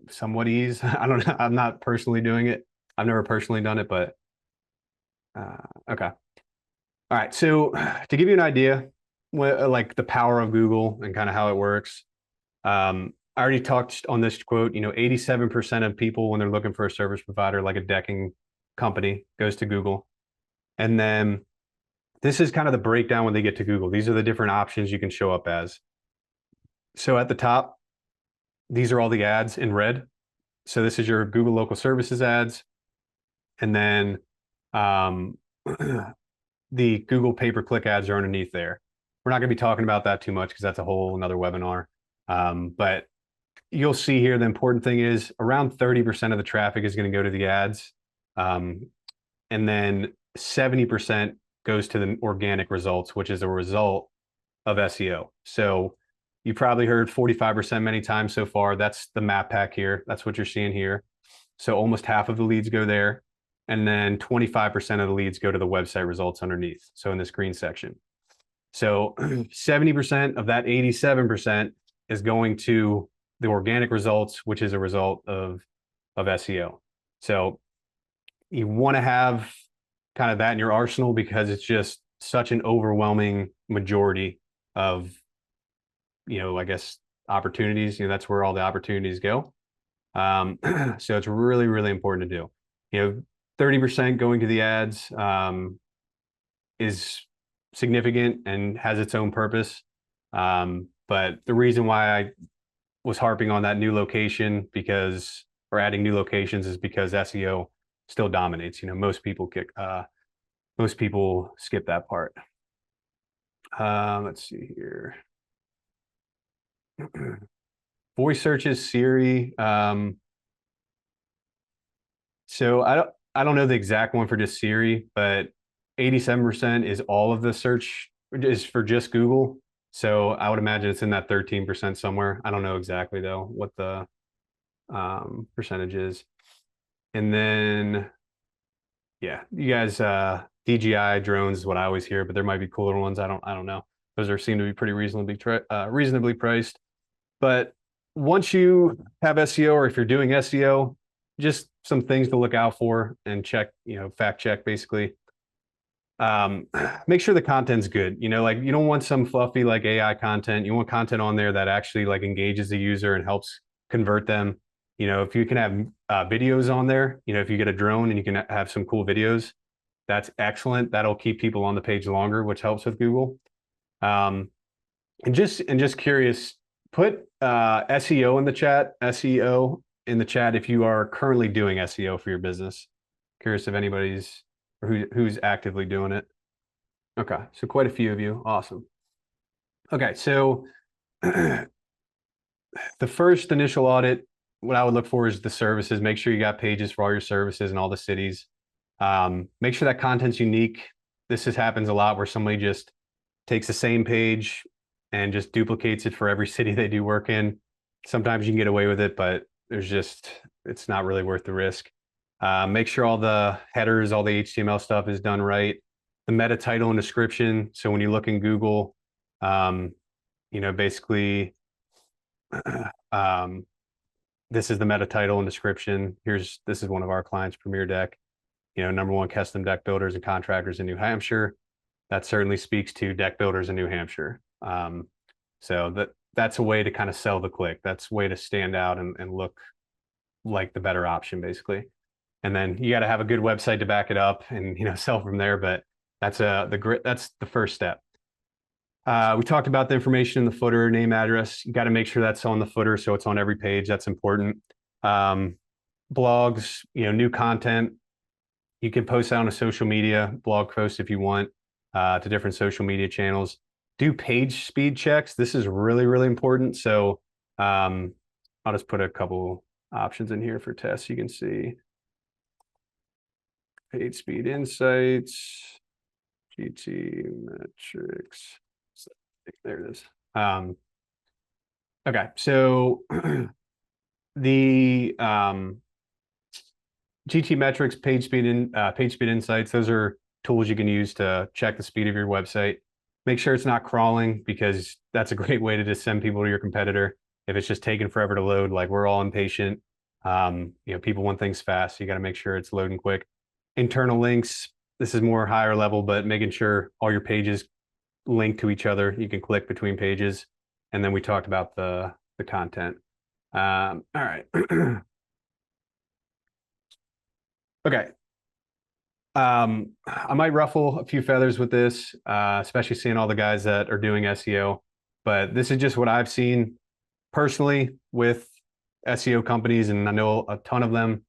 somewhat ease. I don't know. I'm not personally doing it. I've never personally done it, but okay. All right. So to give you an idea, like the power of Google and kind of how it works, I already talked on this quote. You know, 87% of people when they're looking for a service provider, like a decking company, goes to Google, and then this is kind of the breakdown when they get to Google. These are the different options you can show up as. So at the top, these are all the ads in red. So this is your Google local services ads. And then the Google pay-per-click ads are underneath there. We're not going to be talking about that too much because that's a whole another webinar. But you'll see here the important thing is around 30% of the traffic is going to go to the ads. And then 70% goes to the organic results, which is a result of SEO. So you probably heard 45% many times so far. That's the map pack here. That's what you're seeing here. So almost half of the leads go there. And then 25% of the leads go to the website results underneath. So in this green section. So 70% of that 87% is going to the organic results, which is a result of SEO. So you want to have kind of that in your arsenal because it's just such an overwhelming majority of, I guess, opportunities. That's where all the opportunities go. So it's really, really important to do. 30% going to the ads is significant and has its own purpose. But the reason why I was harping on that new location or adding new locations is because SEO still dominates. Most people skip that part. Let's see here. Voice searches, Siri. So I don't know the exact one for just Siri, but 87% is all of the search is for just Google. So I would imagine it's in that 13% somewhere. I don't know exactly though what the percentage is. And then, yeah, you guys, DJI drones is what I always hear, but there might be cooler ones. I don't know. Those seem to be pretty reasonably priced. But once you have SEO, or if you're doing SEO, just some things to look out for and check, fact check basically. Make sure the content's good. Like you don't want some fluffy like AI content. You want content on there that actually like engages the user and helps convert them. If you can have videos on there, if you get a drone and you can have some cool videos, that's excellent. That'll keep people on the page longer, which helps with Google. And just curious, put SEO in the chat. SEO in the chat if you are currently doing SEO for your business. Curious if anybody's or who's actively doing it. Okay, so quite a few of you. Awesome. Okay, so the first initial audit, what I would look for is the services. Make sure you got pages for all your services in all the cities. Make sure that content's unique. This happens a lot where somebody just takes the same page and just duplicates it for every city they do work in. Sometimes you can get away with it, but it's not really worth the risk. Make sure all the headers, all the HTML stuff is done right. The meta title and description. So when you look in Google, basically, this is the meta title and description. This is one of our clients, Premier Deck. #1 custom deck builders and contractors in New Hampshire. That certainly speaks to deck builders in New Hampshire. So that's a way to kind of sell the click. That's a way to stand out and look like the better option, basically. And then you got to have a good website to back it up and sell from there. But that's the first step. We talked about the information in the footer, name, address. You got to make sure that's on the footer so it's on every page. That's important. Blogs, new content. You can post that on a social media blog post if you want to different social media channels. Do page speed checks. This is really, really important. So I'll just put a couple options in here for tests. You can see page speed insights, GT metrics. There it is. Okay, so the GT metrics, page speed insights, those are tools you can use to check the speed of your website. Make sure it's not crawling because that's a great way to just send people to your competitor. If it's just taking forever to load, like we're all impatient. People want things fast. So you got to make sure it's loading quick. Internal links. This is more higher level, but making sure all your pages link to each other. You can click between pages. And then we talked about the content. All right. Okay. I might ruffle a few feathers with this, especially seeing all the guys that are doing SEO. But this is just what I've seen personally with SEO companies, and I know a ton of them.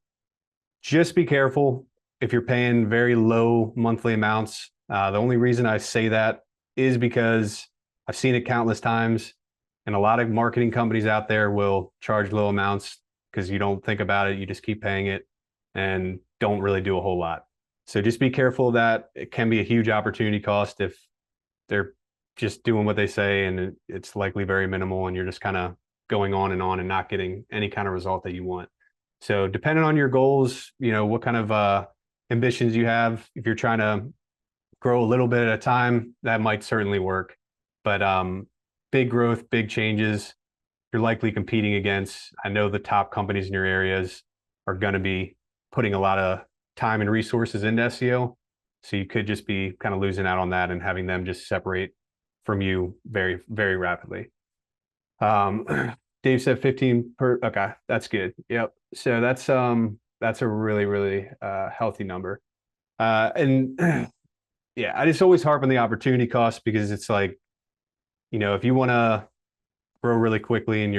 Just be careful if you're paying very low monthly amounts. The only reason I say that is because I've seen it countless times, and a lot of marketing companies out there will charge low amounts because you don't think about it. You just keep paying it and don't really do a whole lot. So just be careful of that. It can be a huge opportunity cost if they're just doing what they say, and it's likely very minimal, and you're just kind of going on and not getting any kind of result that you want. So depending on your goals, what kind of ambitions you have, if you're trying to grow a little bit at a time, that might certainly work. But big growth, big changes, you're likely competing against, I know the top companies in your areas are going to be putting a lot of time and resources into SEO. So you could just be kind of losing out on that and having them just separate from you very, very rapidly. Dave said 15 per. Okay, that's good. Yep. So that's a really, really healthy number. And yeah, I just always harp on the opportunity cost because it's like, if you want to grow really quickly and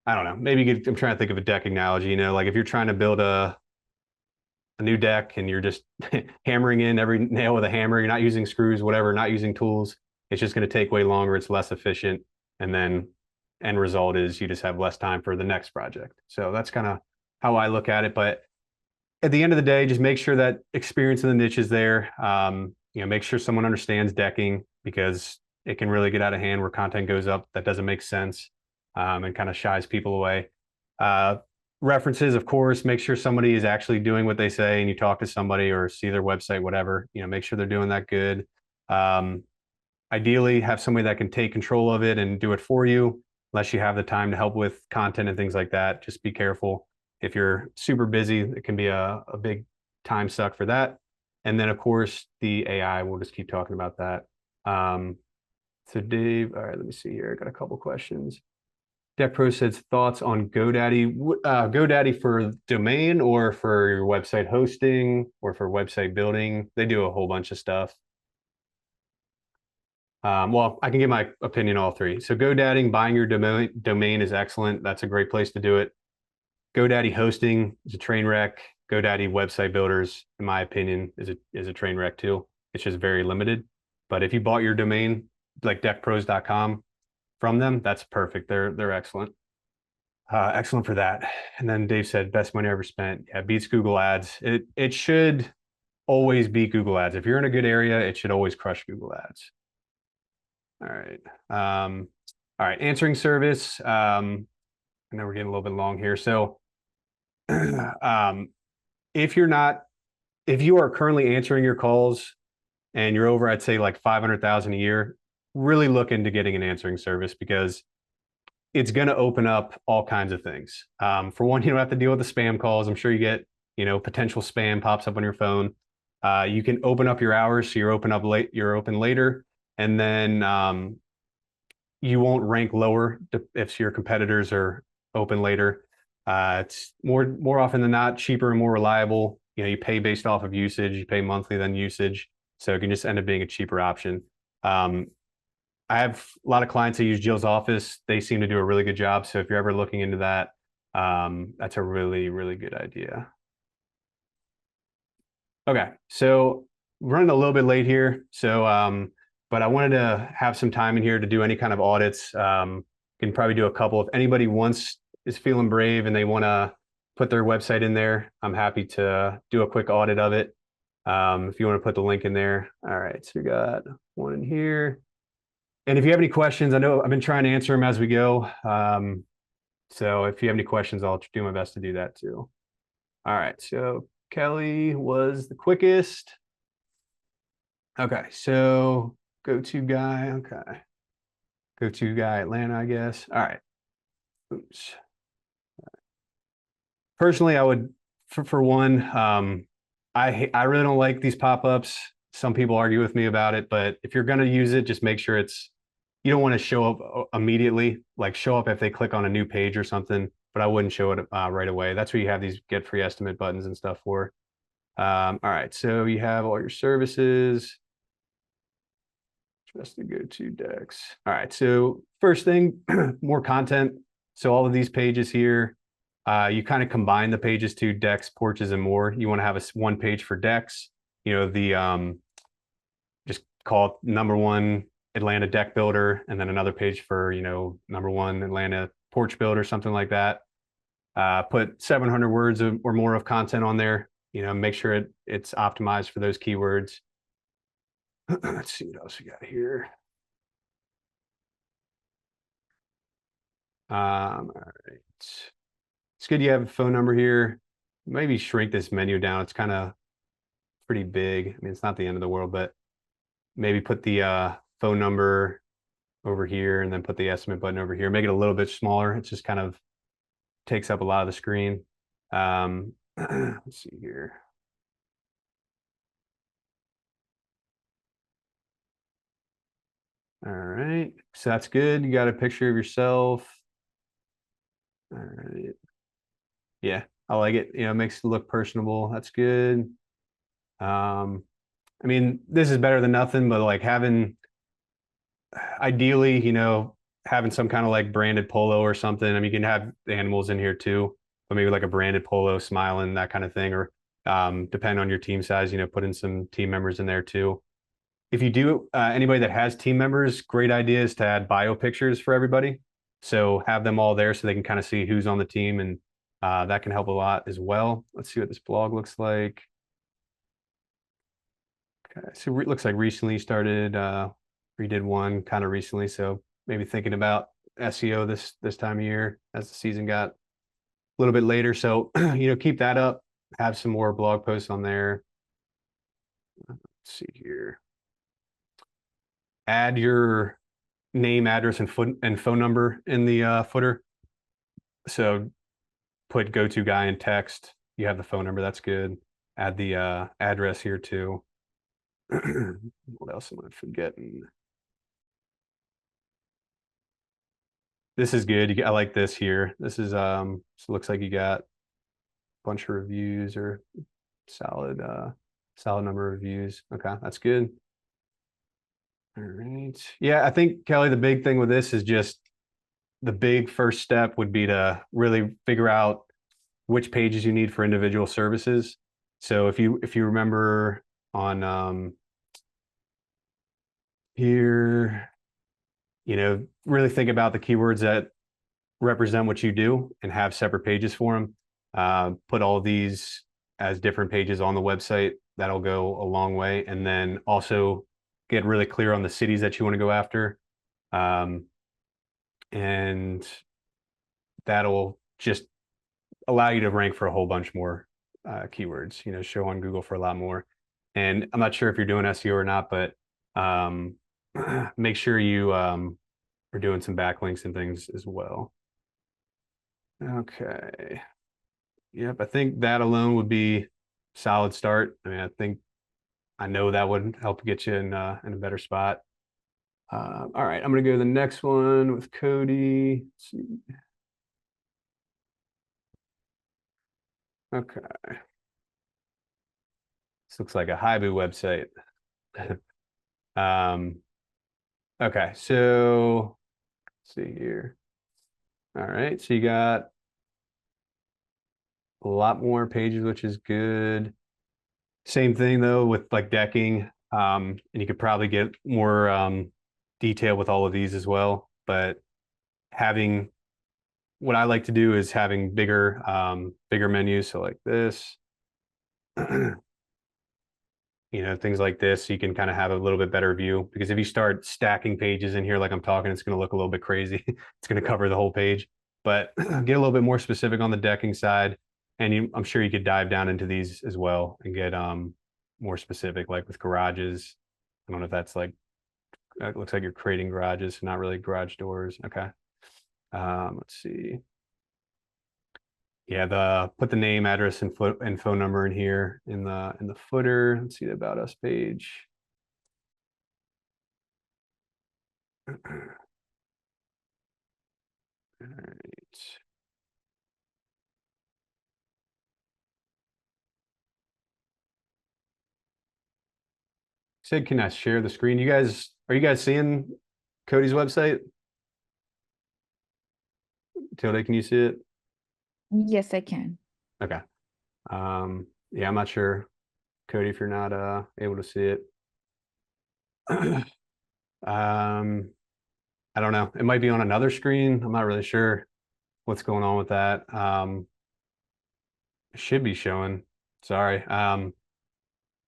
I don't know, I'm trying to think of a deck analogy, like if you're trying to build a new deck and you're just hammering in every nail with a hammer, you're not using screws, whatever, not using tools, it's just going to take way longer. It's less efficient. And then end result is you just have less time for the next project. So that's kind of how I look at it. But at the end of the day, just make sure that experience in the niche is there. Make sure someone understands decking because it can really get out of hand where content goes up that doesn't make sense and kind of shies people away. References, of course, make sure somebody is actually doing what they say and you talk to somebody or see their website, whatever, make sure they're doing that good. Ideally, have somebody that can take control of it and do it for you, unless you have the time to help with content and things like that. Just be careful. If you're super busy, it can be a big time suck for that. And then, of course, the AI, we'll just keep talking about that. So Dave, all right, let me see here. I got a couple questions. Deck Pro says thoughts on GoDaddy. GoDaddy for domain or for your website hosting or for website building? They do a whole bunch of stuff. Well, I can give my opinion on all three. So GoDaddy, buying your domain is excellent. That's a great place to do it. GoDaddy hosting is a train wreck. GoDaddy website builders, in my opinion, is a train wreck too. It's just very limited. But if you bought your domain, like deckpros.com from them, that's perfect. They're excellent. Excellent for that. And then Dave said, best money I ever spent. Yeah, beats Google Ads. It should always beat Google Ads. If you're in a good area, it should always crush Google Ads. All right. All right. Answering service. I know we're getting a little bit long here. So if you are currently answering your calls and you're over, I'd say like 500,000 a year, really look into getting an answering service because it's going to open up all kinds of things. For one, you don't have to deal with the spam calls. I'm sure you get, potential spam pops up on your phone. You can open up your hours. So you're open later. And then you won't rank lower if your competitors are open later. It's more often than not cheaper and more reliable. You pay based off of usage. You pay monthly than usage, so it can just end up being a cheaper option. I have a lot of clients that use Jill's Office. They seem to do a really good job. So if you're ever looking into that, that's a really, really good idea. Okay, so running a little bit late here. So, but I wanted to have some time in here to do any kind of audits. Can probably do a couple. If anybody is feeling brave and they want to put their website in there, I'm happy to do a quick audit of it. If you want to put the link in there. All right, so we got one in here. And if you have any questions, I know I've been trying to answer them as we go. So if you have any questions, I'll do my best to do that too. All right, so Kelly was the quickest. Okay, so go-to guy. Okay, go-to guy Atlanta, I guess. All right. Oops. Personally, I would, for one, I really don't like these pop-ups. Some people argue with me about it, but if you're going to use it, just make sure you don't want to show up immediately, like show up if they click on a new page or something, but I wouldn't show it right away. That's what you have these get free estimate buttons and stuff for. All right, so you have all your services. Just the go-to decks. All right, so first thing, more content. So all of these pages here, you kind of combine the pages to decks, porches, and more. You want to have one page for decks. You know, the just call it #1 Atlanta deck builder, and then another page for, you know, #1 Atlanta porch builder, something like that. Put 700 words or more of content on there. You know, make sure it's optimized for those keywords. Let's see what else we got here. All right. It's good you have a phone number here. Maybe shrink this menu down. It's kind of pretty big. I mean, it's not the end of the world, but maybe put the phone number over here and then put the estimate button over here. Make it a little bit smaller. It just kind of takes up a lot of the screen. Let's see here. All right, so that's good. You got a picture of yourself. All right. Yeah, I like it. You know, it makes it look personable. That's good. I mean, this is better than nothing, but like having, ideally, you know, having some kind of like branded polo or something. I mean, you can have the animals in here too, but maybe like a branded polo, smiling, that kind of thing, or depend on your team size, you know, put in some team members in there too. If you do, anybody that has team members, great idea is to add bio pictures for everybody. So have them all there so they can kind of see who's on the team, and that can help a lot as well. Let's see what this blog looks like. Okay, so it looks like recently started, redid one kind of recently. So maybe thinking about SEO this time of year as the season got a little bit later. So you know, keep that up. Have some more blog posts on there. Let's see here. Add your name, address, and phone number in the footer. So put go-to guy in text. You have the phone number. That's good. Add the address here too. What else am I forgetting? This is good. I like this here. This is so it looks like you got a bunch of reviews, or solid solid number of reviews. Okay, that's good. All right. Yeah, I think Kelly, the big thing with this is just the big first step would be to really figure out which pages you need for individual services. So if you remember on here, you know, really think about the keywords that represent what you do and have separate pages for them. Put all of these as different pages on the website. That'll go a long way. And then also get really clear on the cities that you want to go after. And that'll just allow you to rank for a whole bunch more keywords, you know, show on Google for a lot more. And I'm not sure if you're doing SEO or not, but make sure you are doing some backlinks and things as well. Okay. Yep, I think that alone would be solid start. I mean, I know that would help get you in a better spot. All right, I'm gonna go to the next one with Cody. Let's see. Okay. This looks like a Haibu website. um, okay, so let's see here. All right, so you got a lot more pages, which is good. Same thing though with like decking, and you could probably get more detail with all of these as well. But having, what I like to do is having bigger menus, so like this, you know, things like this, so you can kind of have a little bit better view. Because if you start stacking pages in here like I'm talking, it's going to look a little bit crazy. It's going to cover the whole page. But get a little bit more specific on the decking side, and I'm sure you could dive down into these as well and get more specific, like with garages. I don't know if that's like, it looks like you're creating garages, not really garage doors. Okay. Let's see. Yeah, put the name, address, and phone number in here in the footer. Let's see the About Us page. All right. Said, can I share the screen? Are you guys seeing Cody's website? Tilde, can you see it? Yes, I can. Okay. Yeah, I'm not sure, Cody, if you're not able to see it. Um, I don't know. It might be on another screen. I'm not really sure what's going on with that. It should be showing. Sorry.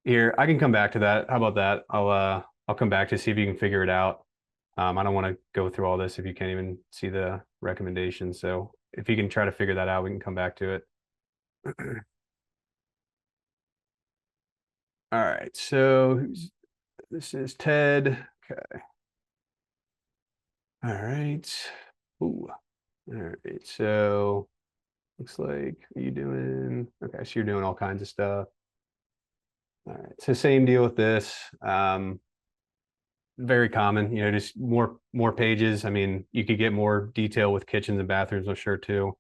Here, I can come back to that. How about that? I'll come back to see if you can figure it out. I don't want to go through all this if you can't even see the recommendations. So if you can try to figure that out, we can come back to it. All right. So this is Ted. Okay. All right. Ooh. All right. So looks like are you doing okay, so you're doing all kinds of stuff. All right. So same deal with this. Very common, just more pages. I mean, you could get more detail with kitchens and bathrooms, I'm sure too.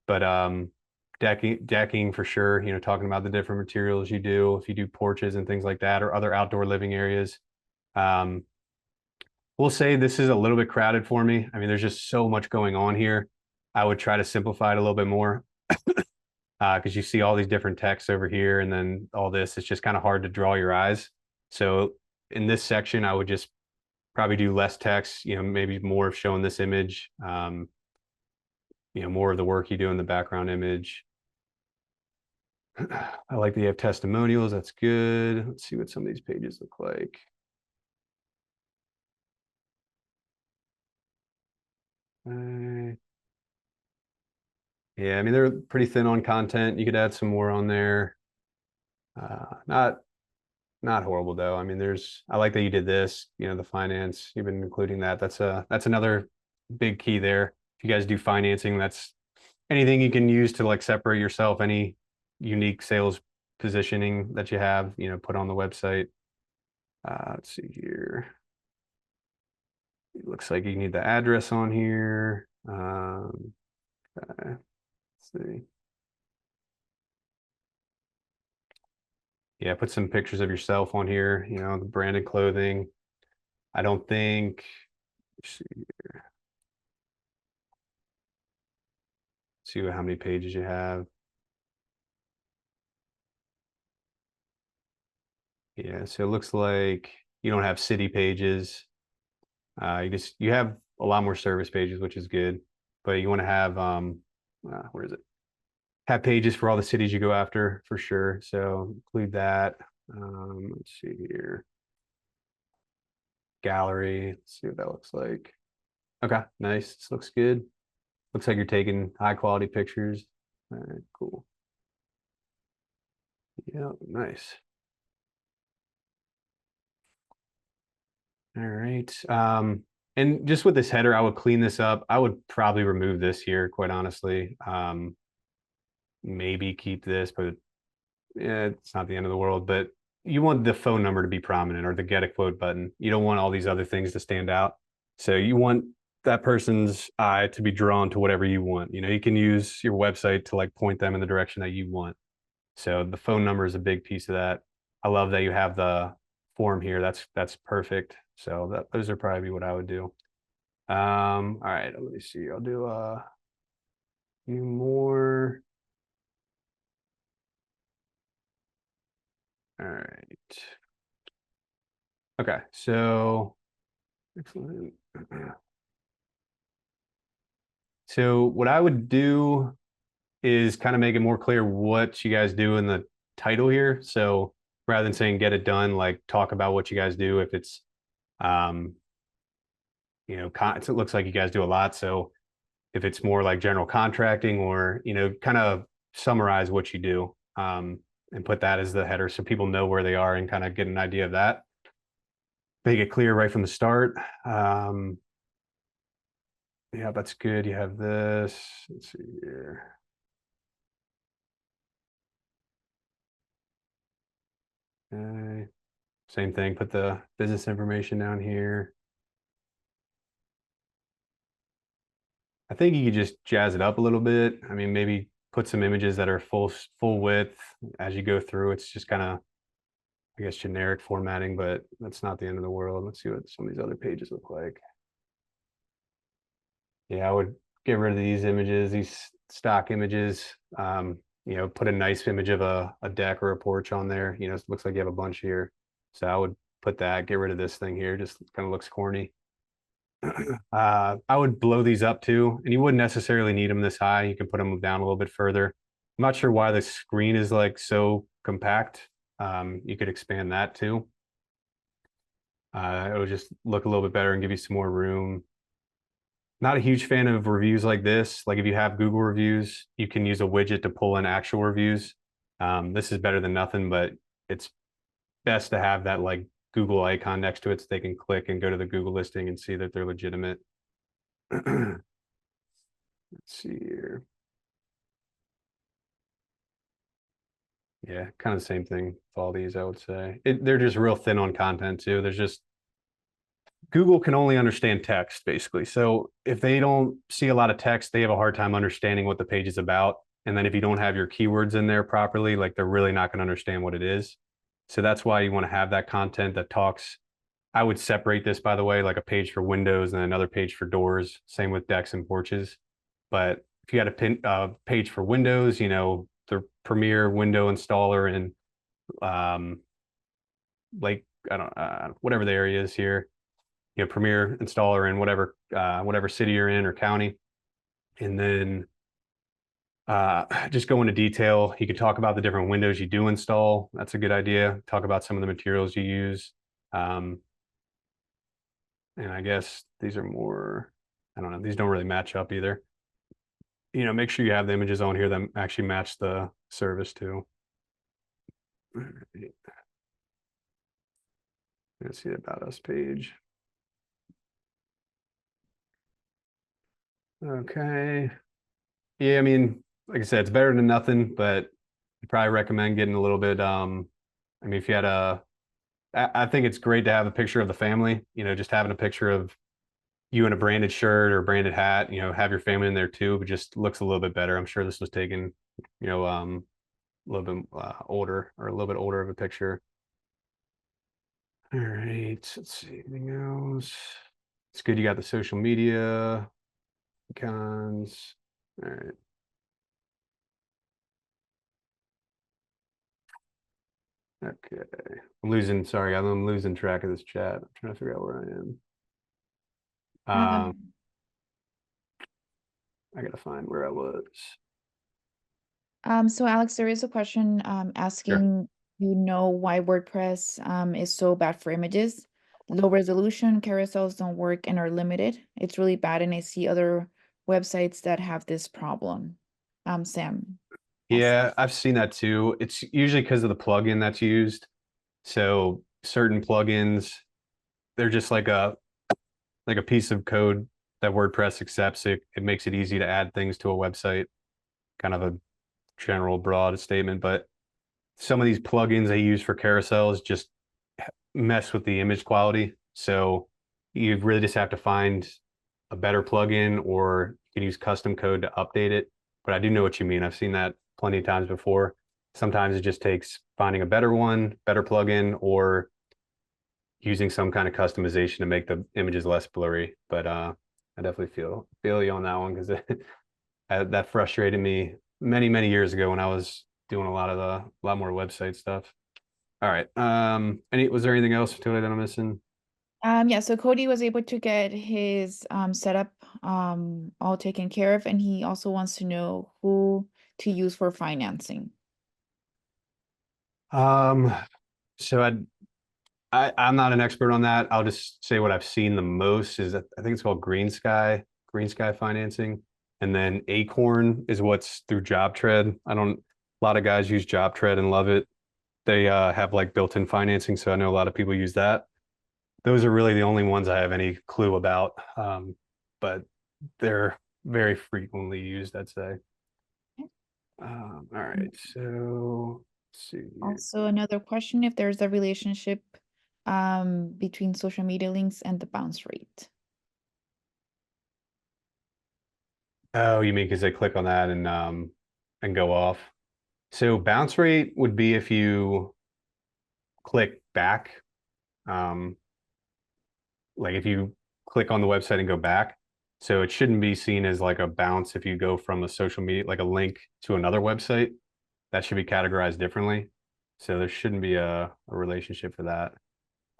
But decking for sure, talking about the different materials you do, if you do porches and things like that, or other outdoor living areas. Um, we'll say this is a little bit crowded for me. I mean, there's just so much going on here. I would try to simplify it a little bit more because you see all these different texts over here and then all this. It's just kind of hard to draw your eyes. So in this section, I would just probably do less text, maybe more of showing this image, more of the work you do in the background image. I like that you have testimonials. That's good. Let's see what some of these pages look like. Yeah, I mean, they're pretty thin on content. You could add some more on there. Not horrible though. I mean, I like that you did this, the finance, you've been including that. That's another big key there. If you guys do financing, that's anything you can use to like separate yourself, any unique sales positioning that you have, put on the website. Let's see here. It looks like you need the address on here. Okay, let's see. Yeah, put some pictures of yourself on here, the branded clothing. I don't think, let's see how many pages you have. Yeah, so it looks like you don't have city pages. You have a lot more service pages, which is good, but you want to have where is it? Have pages for all the cities you go after for sure. So include that. Let's see here. Gallery. Let's see what that looks like. Okay, nice. This looks good. Looks like you're taking high quality pictures. All right, cool. Yeah, nice. All right. And just with this header, I would clean this up. I would probably remove this here, quite honestly. Maybe keep this, but yeah, it's not the end of the world. But you want the phone number to be prominent or the get a quote button. You don't want all these other things to stand out. So you want that person's eye to be drawn to whatever you want. You can use your website to like point them in the direction that you want. So the phone number is a big piece of that. I love that you have the form here. That's perfect. So those are probably what I would do. All right, let me see. I'll do a few more. All right. Okay, so excellent. So what I would do is kind of make it more clear what you guys do in the title here. So rather than saying get it done, like talk about what you guys do. If it's um, it looks like you guys do a lot. So if it's more like general contracting or, kind of summarize what you do, and put that as the header so people know where they are and kind of get an idea of that. Make it clear right from the start. Yeah, that's good. You have this. Let's see here. Okay. Same thing, put the business information down here. I think you could just jazz it up a little bit. I mean, maybe put some images that are full width as you go through. It's just kind of, I guess, generic formatting, but that's not the end of the world. Let's see what some of these other pages look like. Yeah, get rid of these images, these stock images. Put a nice image of a deck or a porch on there. It looks like you have a bunch here. So I would put that, get rid of this thing here, just kind of looks corny. I would blow these up too, and you wouldn't necessarily need them this high. You can put them down a little bit further. I'm not sure why the screen is like so compact. You could expand that too. It would just look a little bit better and give you some more room. Not a huge fan of reviews like this. Like if you have Google reviews, you can use a widget to pull in actual reviews. This is better than nothing, but it's best to have that like Google icon next to it so they can click and go to the Google listing and see that they're legitimate. Let's see here. Yeah, kind of the same thing with all these, I would say. They're just real thin on content too. There's just Google can only understand text basically. So if they don't see a lot of text, they have a hard time understanding what the page is about. And then if you don't have your keywords in there properly, like they're really not going to understand what it is. So that's why you want to have that content that talks. I would separate this, by the way, like a page for windows and another page for doors. Same with decks and porches. But if you had a page for windows, the Premiere window installer and like I don't whatever the area is here, Premiere installer in whatever city you're in or county, and then just go into detail. You could talk about the different windows you do install. That's a good idea. Talk about some of the materials you use. And I guess these are more, I don't know, these don't really match up either. Make sure you have the images on here that actually match the service too. All right. Let's see the About Us page. Okay. Yeah, I mean, like I said, it's better than nothing, but I probably recommend getting a little bit. If you had I think it's great to have a picture of the family, just having a picture of you in a branded shirt or a branded hat, have your family in there too, but just looks a little bit better. I'm sure this was taken, a little bit older or a little bit older of a picture. All right, let's see anything else. It's good you got the social media icons. All right. Okay. Sorry, I'm losing track of this chat. I'm trying to figure out where I am. Um, I gotta find where I was. so Alex, there is a question Sure. asking, why WordPress is so bad for images. Low resolution carousels don't work and are limited. It's really bad, and I see other websites that have this problem. Sam. Yeah, I've seen that too. It's usually because of the plugin that's used. So certain plugins, they're just like a piece of code that WordPress accepts. It makes it easy to add things to a website. Kind of a general broad statement, but some of these plugins they use for carousels just mess with the image quality. So you really just have to find a better plugin, or you can use custom code to update it. But I do know what you mean. I've seen that plenty of times before. Sometimes it just takes finding a better one, better plugin, or using some kind of customization to make the images less blurry. But I definitely feel you on that one because that frustrated me many years ago when I was doing a lot more website stuff. All right. Was there anything else to it that I'm missing? Yeah, so Cody was able to get his setup all taken care of, and he also wants to know who to use for financing. Um, so I'm not an expert on that. I'll just say what I've seen the most is that I think it's called Green Sky financing. And then Acorn is what's through JobTread. A lot of guys use JobTread and love it. They have like built-in financing, so I know a lot of people use that. Those are really the only ones I have any clue about. But they're very frequently used, I'd say. All right, so let's see here. Also, another question, if there's a relationship between social media links and the bounce rate. Oh, you mean because they click on that and go off? So bounce rate would be if you click back, um, like if you click on the website and go back. So it shouldn't be seen as like a bounce if you go from a social media, like a link to another website. That should be categorized differently. So there shouldn't be a relationship for that.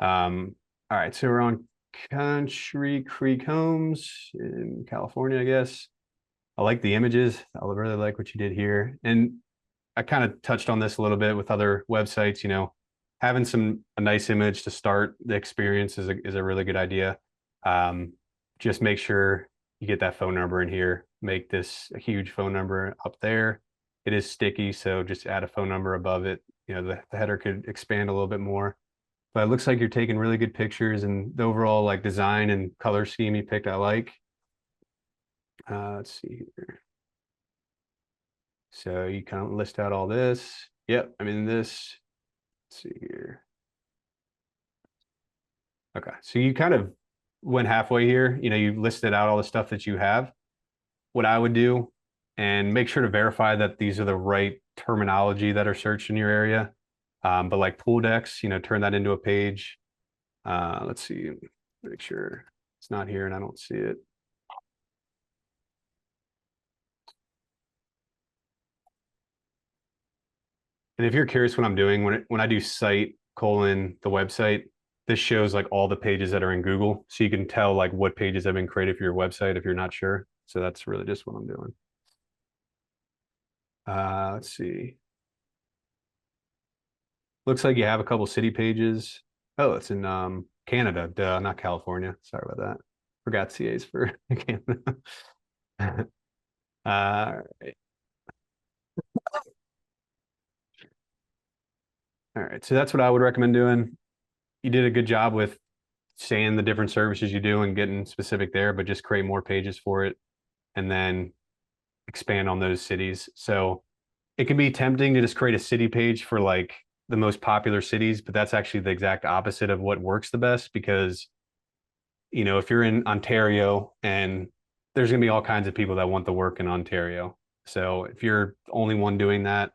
All right, so we're on Country Creek Homes in California, I guess. I like the images. I really like what you did here. And I kind of touched on this a little bit with other websites, having a nice image to start the experience is a really good idea. Um, just make sure you get that phone number in here. Make this a huge phone number up there. It is sticky, so just add a phone number above it. The header could expand a little bit more. But it looks like you're taking really good pictures, and the overall like design and color scheme you picked, I like. Let's see here. So you kind of list out all this. Yep, I mean this. Let's see here. Okay, so you kind of went halfway here. You listed out all the stuff that you have. What I would do, and make sure to verify that these are the right terminology that are searched in your area. But like pool decks, turn that into a page. Let's see, make sure it's not here and I don't see it. And if you're curious what I'm doing, when I do site colon the website, this shows like all the pages that are in Google. So you can tell like what pages have been created for your website if you're not sure. So that's really just what I'm doing. Let's see. Looks like you have a couple city pages. Oh, it's in Canada, duh, not California. Sorry about that. Forgot CA's for Canada. uh, all right, so that's what I would recommend doing. You did a good job with saying the different services you do and getting specific there, but just create more pages for it and then expand on those cities. So it can be tempting to just create a city page for like the most popular cities, but that's actually the exact opposite of what works the best because if you're in Ontario and there's going to be all kinds of people that want the work in Ontario. So if you're the only one doing that,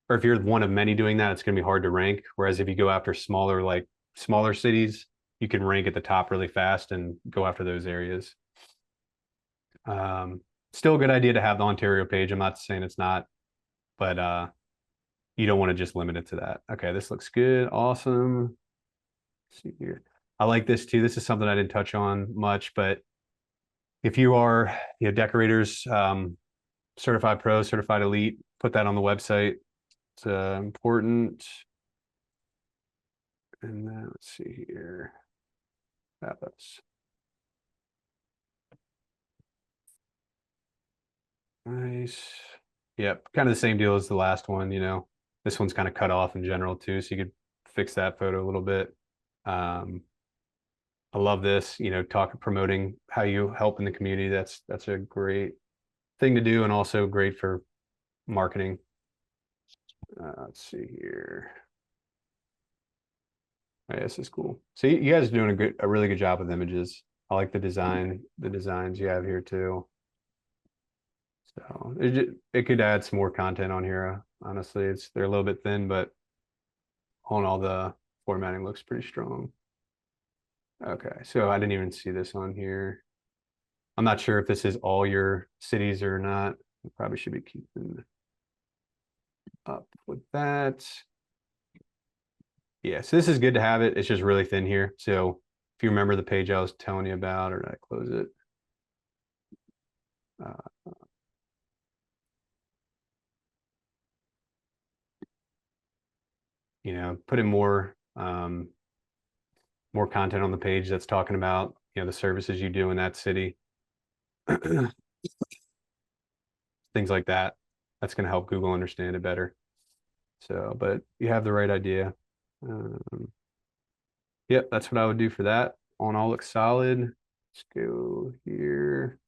or if you're one of many doing that, it's going to be hard to rank. Whereas if you go after smaller cities, you can rank at the top really fast and go after those areas. Um, Still a good idea to have the Ontario page. I'm not saying it's not, but you don't want to just limit it to that. Okay, this looks good. Awesome. Let's see here. I like this too. This is something I didn't touch on much, but if you are, decorators, certified pro, certified elite, put that on the website. It's important. And then let's see here. That's nice. Yep, kind of the same deal as the last one. This one's kind of cut off in general too, so you could fix that photo a little bit. Um, I love this, promoting how you help in the community. That's a great thing to do and also great for marketing. Let's see here. Oh, yeah, this is cool. So you guys are doing a really good job with images. I like the designs you have here too. So it could add some more content on here. Honestly, they're a little bit thin, but all in all, the formatting looks pretty strong. Okay, so I didn't even see this on here. I'm not sure if this is all your cities or not. I probably should be keeping up with that. Yeah, so this is good to have it. It's just really thin here. So if you remember the page I was telling you about, or did I close it? Uh, put in more content on the page that's talking about, the services you do in that city. Things like that. That's going to help Google understand it better. So, but you have the right idea. Yep, that's what I would do for that. On all looks solid. Let's go here.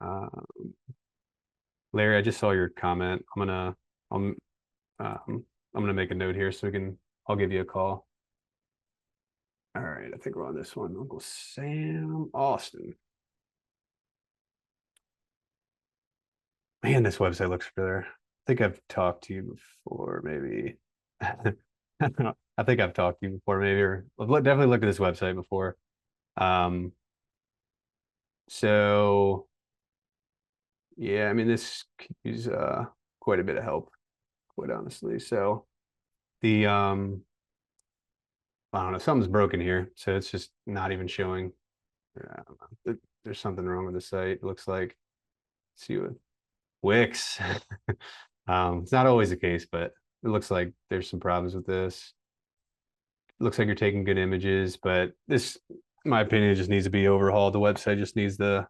Um, Larry, I just saw your comment. I'm I'm gonna make a note here so I'll give you a call. All right, I think we're on this one. Uncle Sam Austin. Man, this website looks familiar. I think I've talked to you before, maybe. I think I've talked to you before, maybe, or I've definitely looked at this website before. Um, so yeah, I mean, this could use quite a bit of help, quite honestly. So the I don't know, something's broken here, so it's just not even showing. I don't know. There's something wrong with the site. It looks like. Let's see what Wix. It's not always the case, but it looks like there's some problems with this. It looks like you're taking good images, but this, in my opinion, just needs to be overhauled. The website just needs to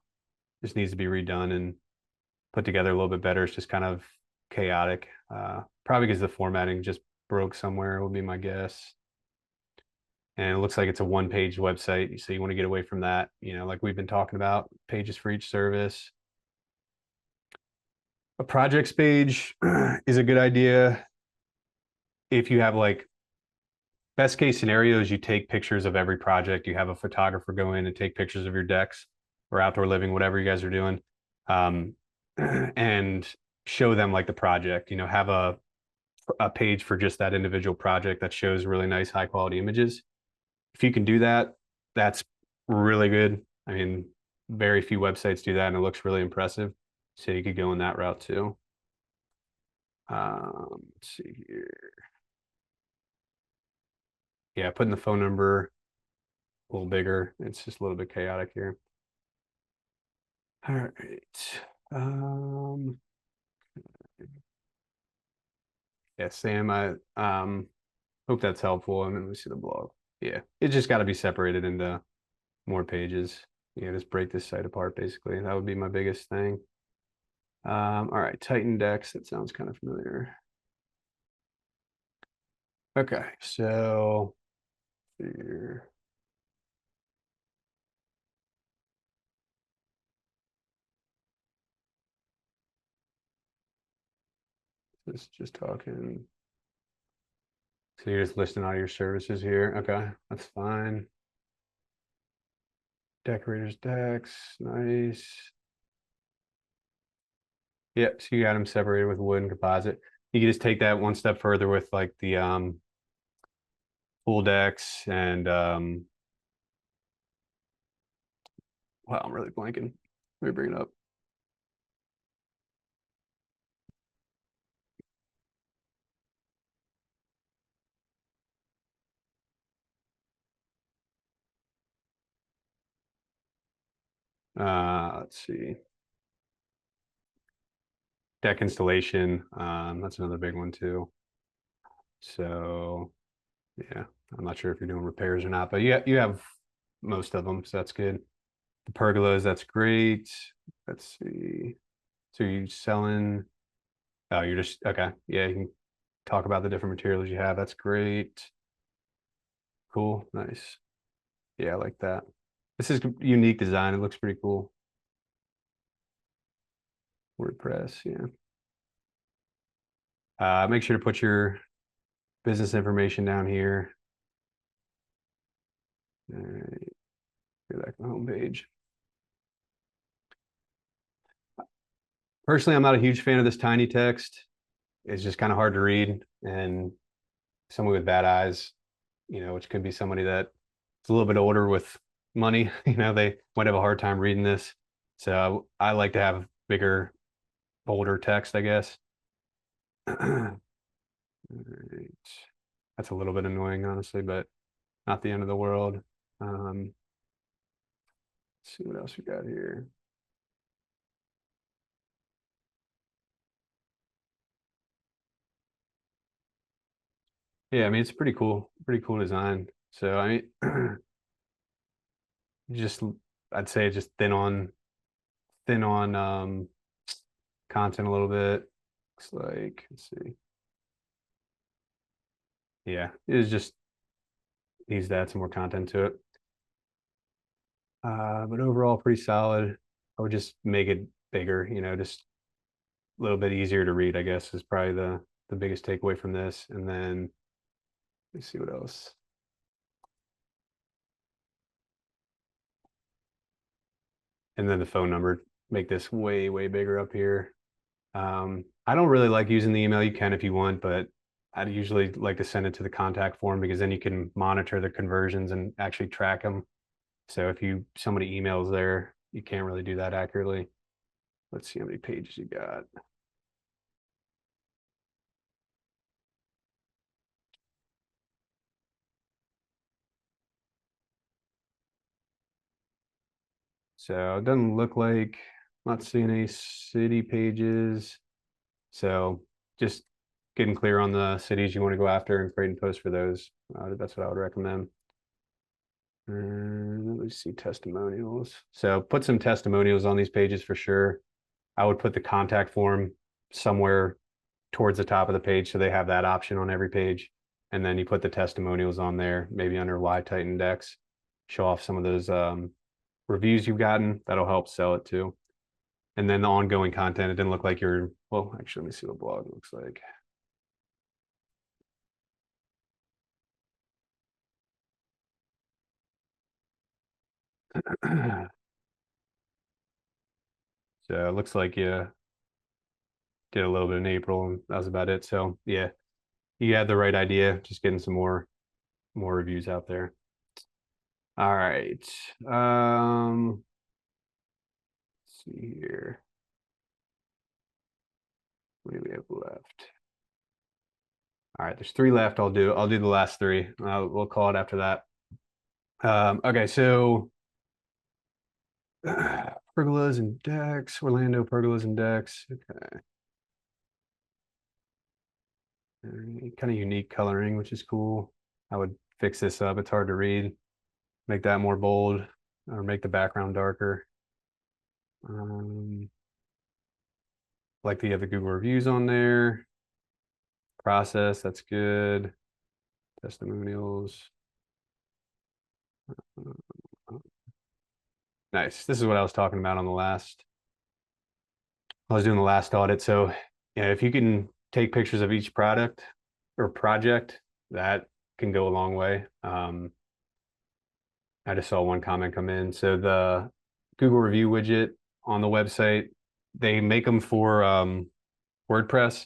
be redone and put together a little bit better. It's just kind of chaotic. Probably because the formatting just broke somewhere, would be my guess. And it looks like it's a one-page website, so you want to get away from that. You know, like we've been talking about, pages for each service. A projects page is a good idea if you have like best case scenarios, you take pictures of every project. You have a photographer go in and take pictures of your decks or outdoor living, whatever you guys are doing, um, and show them like the project. You know, have a page for just that individual project that shows really nice, high quality images. If you can do that, that's really good. I mean, very few websites do that, and it looks really impressive. So you could go in that route too. Let's see here. Yeah, putting the phone number a little bigger. It's just a little bit chaotic here. All right. Um, yeah, Sam, I hope that's helpful. And then we see the blog. Yeah, it just got to be separated into more pages. Yeah, just break this site apart basically. That would be my biggest thing. All right, Titan Decks. That sounds kind of familiar. Okay, so here. This just talking. So you're just listing all your services here. Okay, that's fine. Decorators decks, nice. Yep, so you got them separated with wood and composite. You can just take that one step further with like the full decks and wow, I'm really blanking. Let me bring it up. Let's see. Deck installation. That's another big one too. So yeah, I'm not sure if you're doing repairs or not, but you have most of them, so that's good. The pergolas, that's great. Let's see. So you selling? Oh, you're just okay. Yeah, you can talk about the different materials you have. That's great. Cool. Nice. Yeah, I like that. This is unique design. It looks pretty cool. WordPress, yeah. Make sure to put your business information down here. All right, go back to the home page. Personally, I'm not a huge fan of this tiny text. It's just kind of hard to read, and someone with bad eyes, you know, which could be somebody that's a little bit older with money, you know, they might have a hard time reading this. So I like to have bigger, bolder text, I guess. All right. That's a little bit annoying, honestly, but not the end of the world. Let's see what else we got here. Yeah, I mean it's pretty cool design. So I mean, just I'd say just thin on content a little bit. Looks like let's see. Yeah, it is just needs to add some more content to it. But overall, pretty solid. I would just make it bigger, you know, just a little bit easier to read, I guess, is probably the biggest takeaway from this. And then let's see what else. And then the phone number, make this way, way bigger up here. I don't really like using the email. You can if you want, but I'd usually like to send it to the contact form because then you can monitor the conversions and actually track them. So if somebody emails there, you can't really do that accurately. Let's see how many pages you got. So it doesn't look like, I'm not seeing any city pages. So just getting clear on the cities you want to go after and creating posts for those. That's what I would recommend. Let's see testimonials. So put some testimonials on these pages for sure. I would put the contact form somewhere towards the top of the page so they have that option on every page. And then you put the testimonials on there, maybe under why Titan Decks. Show off some of those reviews you've gotten. That'll help sell it too. And then the ongoing content, it didn't look like you're, well, actually, let me see what blog looks like. So it looks like you did a little bit in April and that was about it. So yeah, you had the right idea, just getting some more reviews out there. All right. Let's see here. What do we have left? All right, there's three left. I'll do the last three. We'll call it after that. Okay, so pergolas and decks, Orlando pergolas and decks. Okay. Kind of unique coloring, which is cool. I would fix this up. It's hard to read. Make that more bold or make the background darker. Like that you have the Google reviews on there. Process, that's good. Testimonials. Nice. This is what I was talking about on the last. I was doing the last audit. So, yeah, if you can take pictures of each product or project, that can go a long way. I just saw one comment come in. So the Google review widget on the website, they make them for WordPress.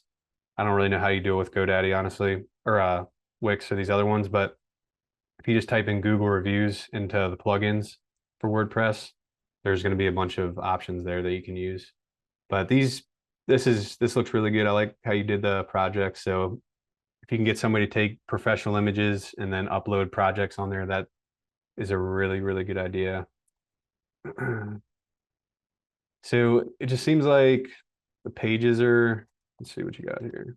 I don't really know how you do it with GoDaddy, honestly, or Wix or these other ones, but if you just type in Google reviews into the plugins for WordPress, there's going to be a bunch of options there that you can use. But this looks really good. I like how you did the project. So if you can get somebody to take professional images and then upload projects on there, that is a really, really good idea. So it just seems like the pages are, let's see what you got here.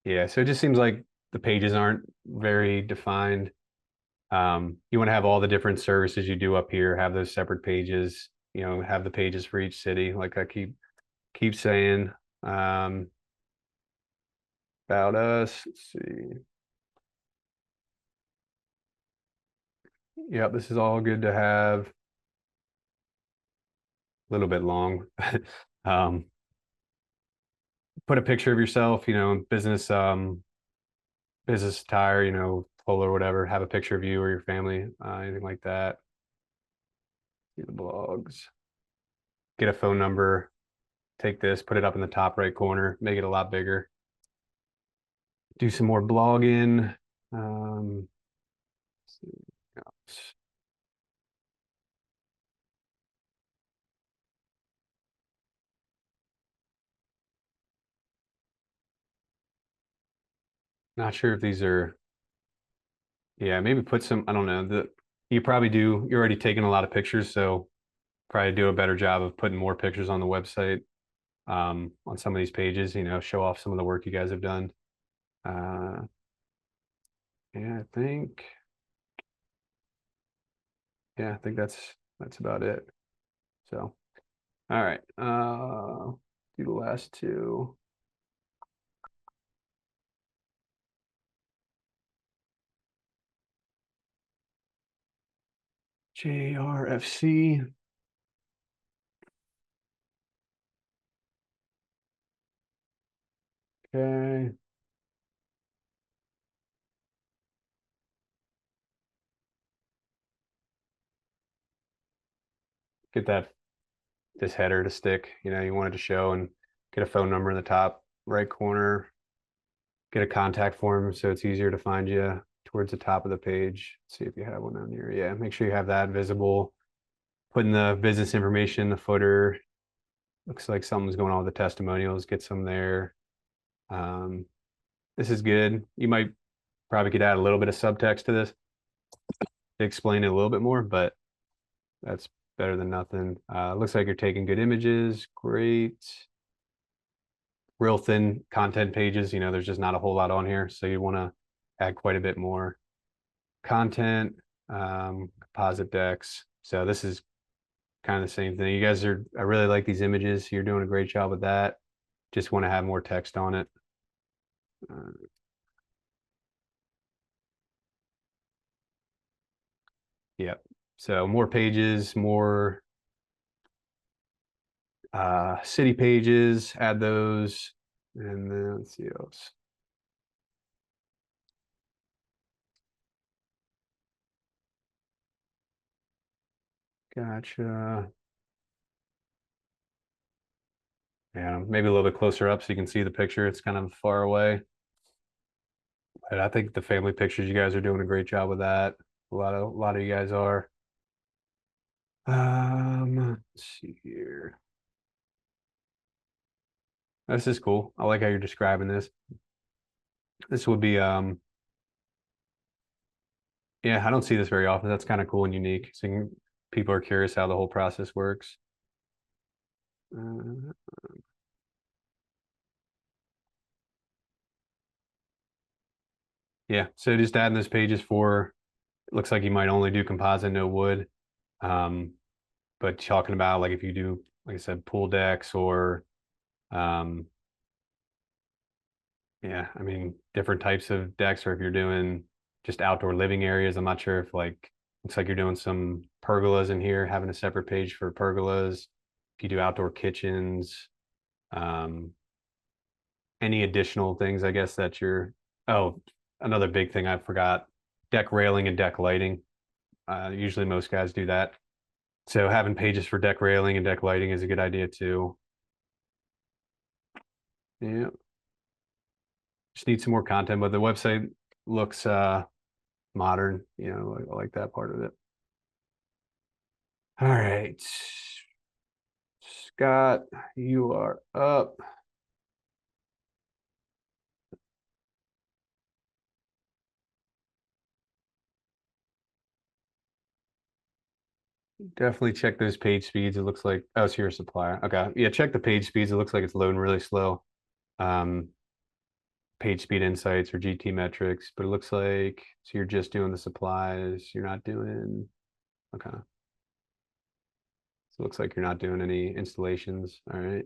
Yeah, so it just seems like the pages aren't very defined. You want to have all the different services you do up here, have those separate pages, have the pages for each city, like I keep saying. About us, let's see. Yep, this is all good to have. A little bit long. um, put a picture of yourself, business attire, polo or whatever, have a picture of you or your family, anything like that. See the blogs. Get a phone number, take this, put it up in the top right corner, make it a lot bigger. Do some more blogging. Um, Not sure if these are, yeah, maybe put some, I don't know, you probably do, you're already taking a lot of pictures, so probably do a better job of putting more pictures on the website, on some of these pages, show off some of the work you guys have done. Uh, yeah, I think that's about it. So, all right, do the last two. JRFC. Okay. get this header to stick. You want it to show, and get a phone number in the top right corner. Get a contact form so it's easier to find you towards the top of the page. See if you have one on here. Yeah, make sure you have that visible. Putting the business information in the footer. Looks like something's going on with the testimonials. Get some there. This is good. You might probably could add a little bit of subtext to this to explain it a little bit more, but that's better than nothing. Looks like you're taking good images. Great. Real thin content pages. There's just not a whole lot on here, so you want to add quite a bit more content. Composite decks. So this is kind of the same thing. I really like these images. You're doing a great job with that. Just want to have more text on it. Yep. So more pages, more city pages, add those. And then let's see what else. Gotcha. Yeah, maybe a little bit closer up so you can see the picture. It's kind of far away. But I think the family pictures, you guys are doing a great job with that. A lot of you guys are. Let's see here. This is cool. I like how you're describing this. This would be yeah, I don't see this very often. That's kind of cool and unique. So people are curious how the whole process works. Uh, yeah, so just adding those pages for, it looks like you might only do composite, no wood. Um, but talking about like if you do, like I said, pool decks or um, yeah, I mean different types of decks, or if you're doing just outdoor living areas. I'm not sure if like looks like you're doing some pergolas in here, having a separate page for pergolas. If you do outdoor kitchens, um, any additional things, I guess that you're, oh, another big thing I forgot, deck railing and deck lighting. Usually most guys do that. So having pages for deck railing and deck lighting is a good idea too. Yeah. Just need some more content, but the website looks modern. I like that part of it. All right. Scott, you are up. Definitely check those page speeds. It looks like, oh, so you're a supplier. Okay. Yeah, check the page speeds. It looks like it's loading really slow. Um, Page speed insights or GT metrics, but it looks like, so you're just doing the supplies. You're not doing, okay. So it looks like you're not doing any installations. All right.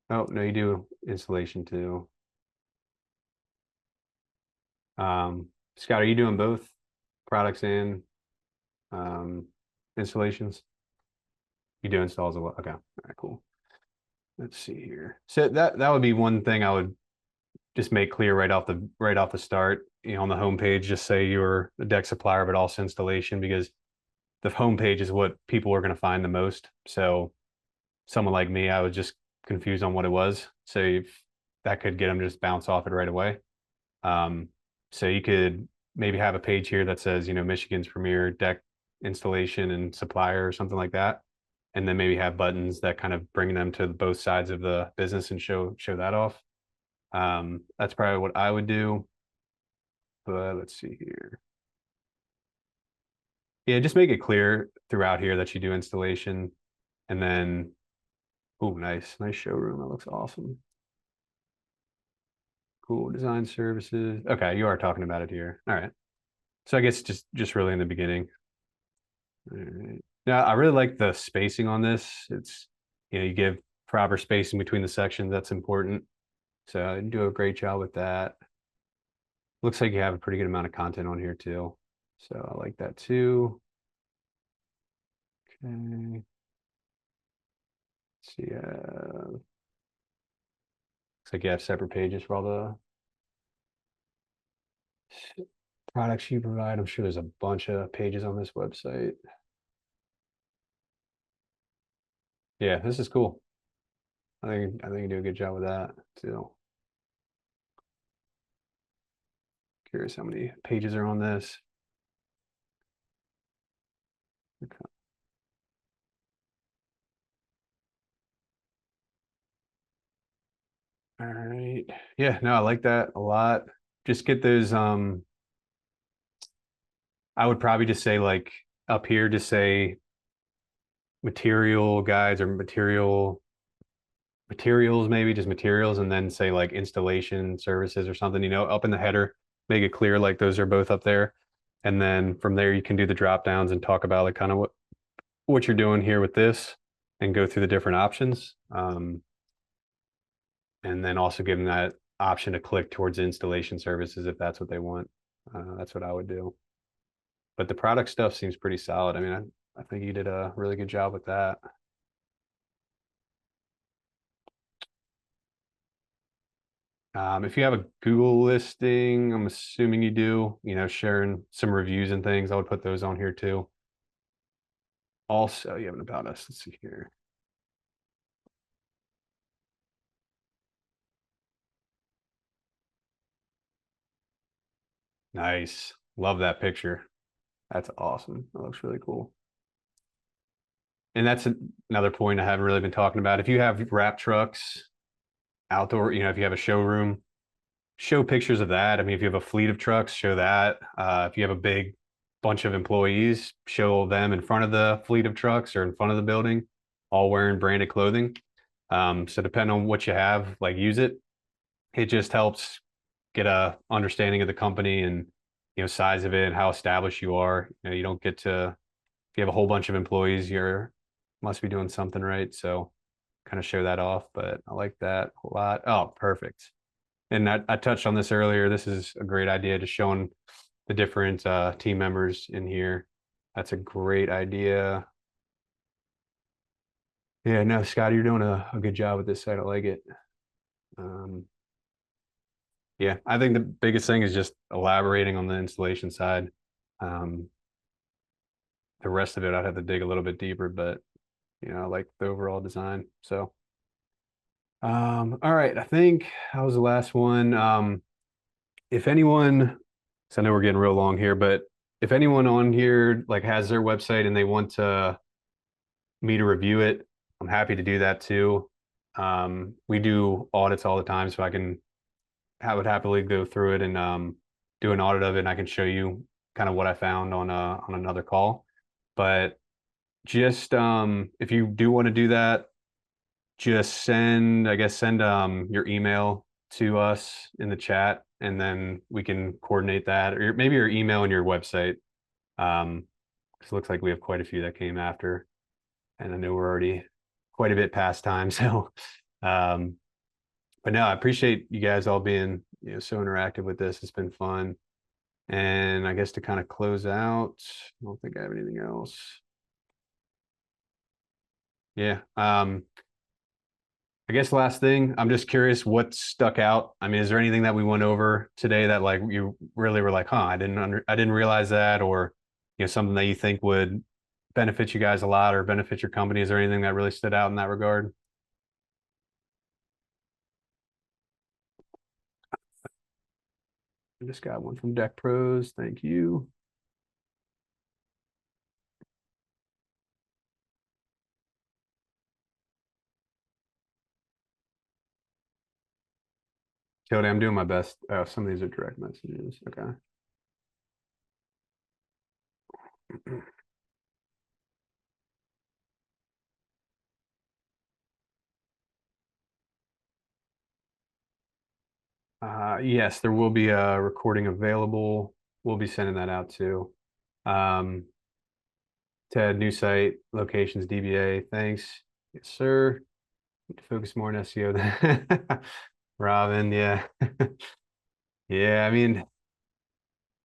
Oh, no, you do installation too. Scott, are you doing both products and um, installations? You do installs as well. Okay. All right, cool. Let's see here. So that would be one thing I would just make clear right off the start. On the homepage, just say you're a deck supplier, but also installation, because the homepage is what people are going to find the most. So someone like me, I was just confused on what it was. So if that could get them just bounce off it right away. Um, so you could maybe have a page here that says, Michigan's premier deck installation and supplier or something like that. And then maybe have buttons that kind of bring them to both sides of the business and show that off. That's probably what I would do. But let's see here. Yeah, just make it clear throughout here that you do installation. And then, oh, nice showroom. That looks awesome. Cool design services. Okay, you are talking about it here. All right. So I guess just really in the beginning. All right. Now I really like the spacing on this. It's you give proper spacing between the sections. That's important. So you do a great job with that. Looks like you have a pretty good amount of content on here too. So I like that too. Okay. Let's see. Looks like you have separate pages for all the products you provide. I'm sure there's a bunch of pages on this website. Yeah, this is cool. I think you do a good job with that too. Curious how many pages are on this. Okay. All right. Yeah, no, I like that a lot. Just get those I would probably just say like up here, just say material guides or materials, maybe just materials, and then say like installation services or something, up in the header, make it clear like those are both up there. And then from there you can do the drop downs and talk about like kind of what you're doing here with this and go through the different options. And then also give them that option to click towards installation services if that's what they want. That's what I would do. But the product stuff seems pretty solid. I mean, I think you did a really good job with that. If you have a Google listing, I'm assuming you do, sharing some reviews and things, I would put those on here too. Also, you have an about us. Let's see here. Nice. Love that picture. That's awesome. That looks really cool. And that's another point I haven't really been talking about. If you have wrap trucks outdoor, if you have a showroom, show pictures of that. I mean, if you have a fleet of trucks, show that. If you have a big bunch of employees, show them in front of the fleet of trucks or in front of the building, all wearing branded clothing. So depending on what you have, like use it. It just helps get a understanding of the company and size of it, how established you are. You don't get to if you have a whole bunch of employees, you're must be doing something right. So kind of show that off. But I like that a lot. Oh, perfect. And I touched on this earlier. This is a great idea, just showing the different team members in here. That's a great idea. Yeah, no, Scott, you're doing a good job with this site. I like it. Um, yeah, I think the biggest thing is just elaborating on the installation side. Um, the rest of it, I'd have to dig a little bit deeper, but I like the overall design. So, all right, I think that was the last one. If anyone, so I know we're getting real long here, but if anyone on here like has their website and they want me to review it, I'm happy to do that too. We do audits all the time, so I would happily go through it and do an audit of it, and I can show you kind of what I found on another call. But just if you do want to do that, just send your email to us in the chat, and then we can coordinate that, or maybe your email and your website. It looks like we have quite a few that came after, and I know we're already quite a bit past time. So, um, but no, I appreciate you guys all being so interactive with this. It's been fun. And I guess to kind of close out, I don't think I have anything else. Yeah. I guess last thing, I'm just curious what stuck out. I mean, is there anything that we went over today that like you really were like, huh, I didn't realize that, or something that you think would benefit you guys a lot or benefit your company? Is there anything that really stood out in that regard? I just got one from Deck Pros. Thank you. Cody, I'm doing my best. Oh, some of these are direct messages. Okay. Yes, there will be a recording available. We'll be sending that out too. Um, Ted, new site, locations, DBA. Thanks. Yes, sir. Need to focus more on SEO than Robin. Yeah. Yeah. I mean,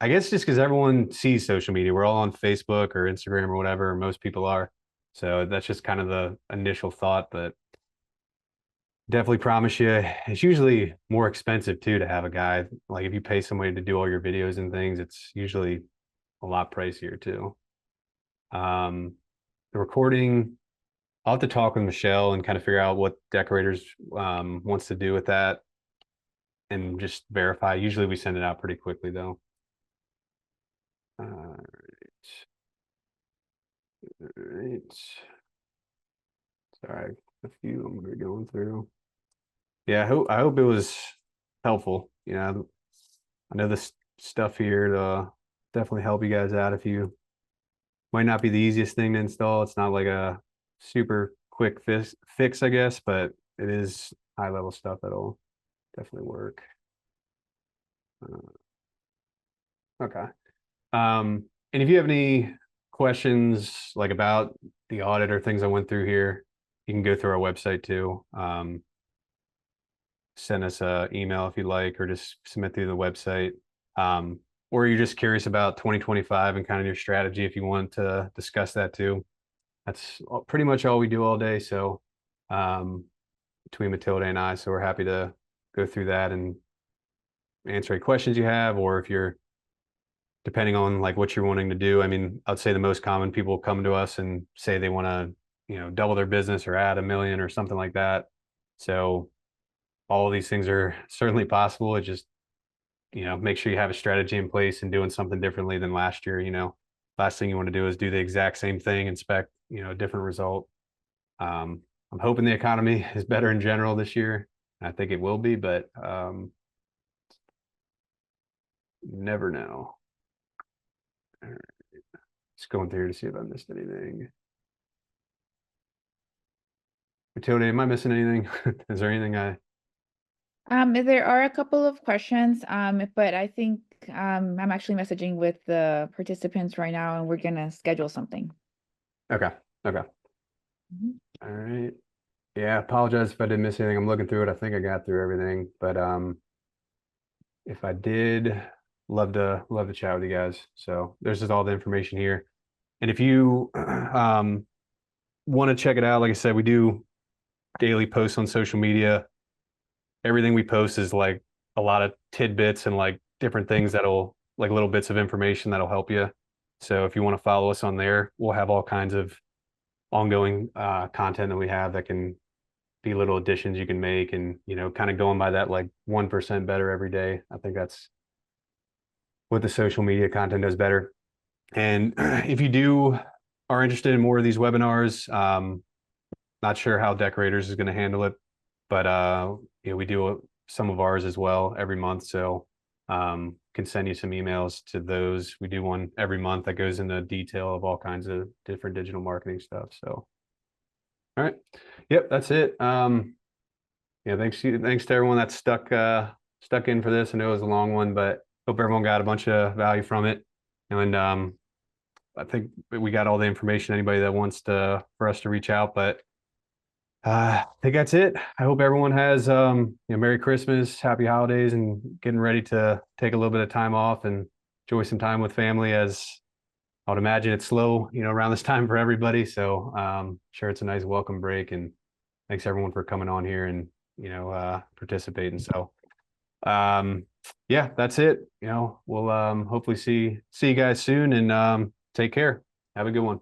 I guess just because everyone sees social media, we're all on Facebook or Instagram or whatever, most people are. So that's just kind of the initial thought. But definitely promise you, it's usually more expensive too to have a guy. Like if you pay somebody to do all your videos and things, it's usually a lot pricier too. Um, the recording, I'll have to talk with Michelle and kind of figure out what Decorators wants to do with that and just verify. Usually we send it out pretty quickly though. All right. Sorry, a few I'm gonna be going through. Yeah, I hope it was helpful. I know this stuff here to definitely help you guys out if you might not be the easiest thing to install. It's not like a super quick fix, I guess, but it is high level stuff that'll definitely work. Okay. And if you have any questions like about the audit or things I went through here, you can go through our website too. Send us a email if you'd like, or just submit through the website. Or you're just curious about 2025 and kind of your strategy if you want to discuss that too. That's pretty much all we do all day. So between Matilda and I, so we're happy to go through that and answer any questions you have, or if you're depending on like what you're wanting to do. I mean, I'd say the most common people come to us and say they want to, double their business or add 1 million or something like that. So all of these things are certainly possible. It just, make sure you have a strategy in place and doing something differently than last year. Last thing you want to do is do the exact same thing, expect, a different result. I'm hoping the economy is better in general this year. I think it will be, but never know. All right. Just going through to see if I missed anything. Matilda, am I missing anything? Is there anything There are a couple of questions, but I think I'm actually messaging with the participants right now, and we're gonna schedule something. Okay. Okay. Mhm. All right. Yeah, apologize if I did miss anything. I'm looking through it. I think I got through everything, but if I did, love to chat with you guys. So there's just all the information here. And if you want to check it out, like I said, we do daily posts on social media. Everything we post is like a lot of tidbits and like different things that'll like little bits of information that'll help you. So if you want to follow us on there, we'll have all kinds of ongoing content that we have that can be little additions you can make, and kind of going by that like 1% better every day. I think that's what the social media content does better. And if you do are interested in more of these webinars, not sure how Decorators is going to handle it, but we do some of ours as well every month. So can send you some emails to those. We do one every month that goes into detail of all kinds of different digital marketing stuff. So all right. Yep, that's it. Yeah, thanks to everyone that stuck in for this. I know it was a long one, but hope everyone got a bunch of value from it. And I think we got all the information anybody that wants to for us to reach out. But I think that's it. I hope everyone has Merry Christmas, Happy Holidays, and getting ready to take a little bit of time off and enjoy some time with family. As I would imagine it's slow, around this time for everybody. So sure it's a nice welcome break. And thanks everyone for coming on here and participating. So yeah, that's it. We'll hopefully see you guys soon, and take care. Have a good one.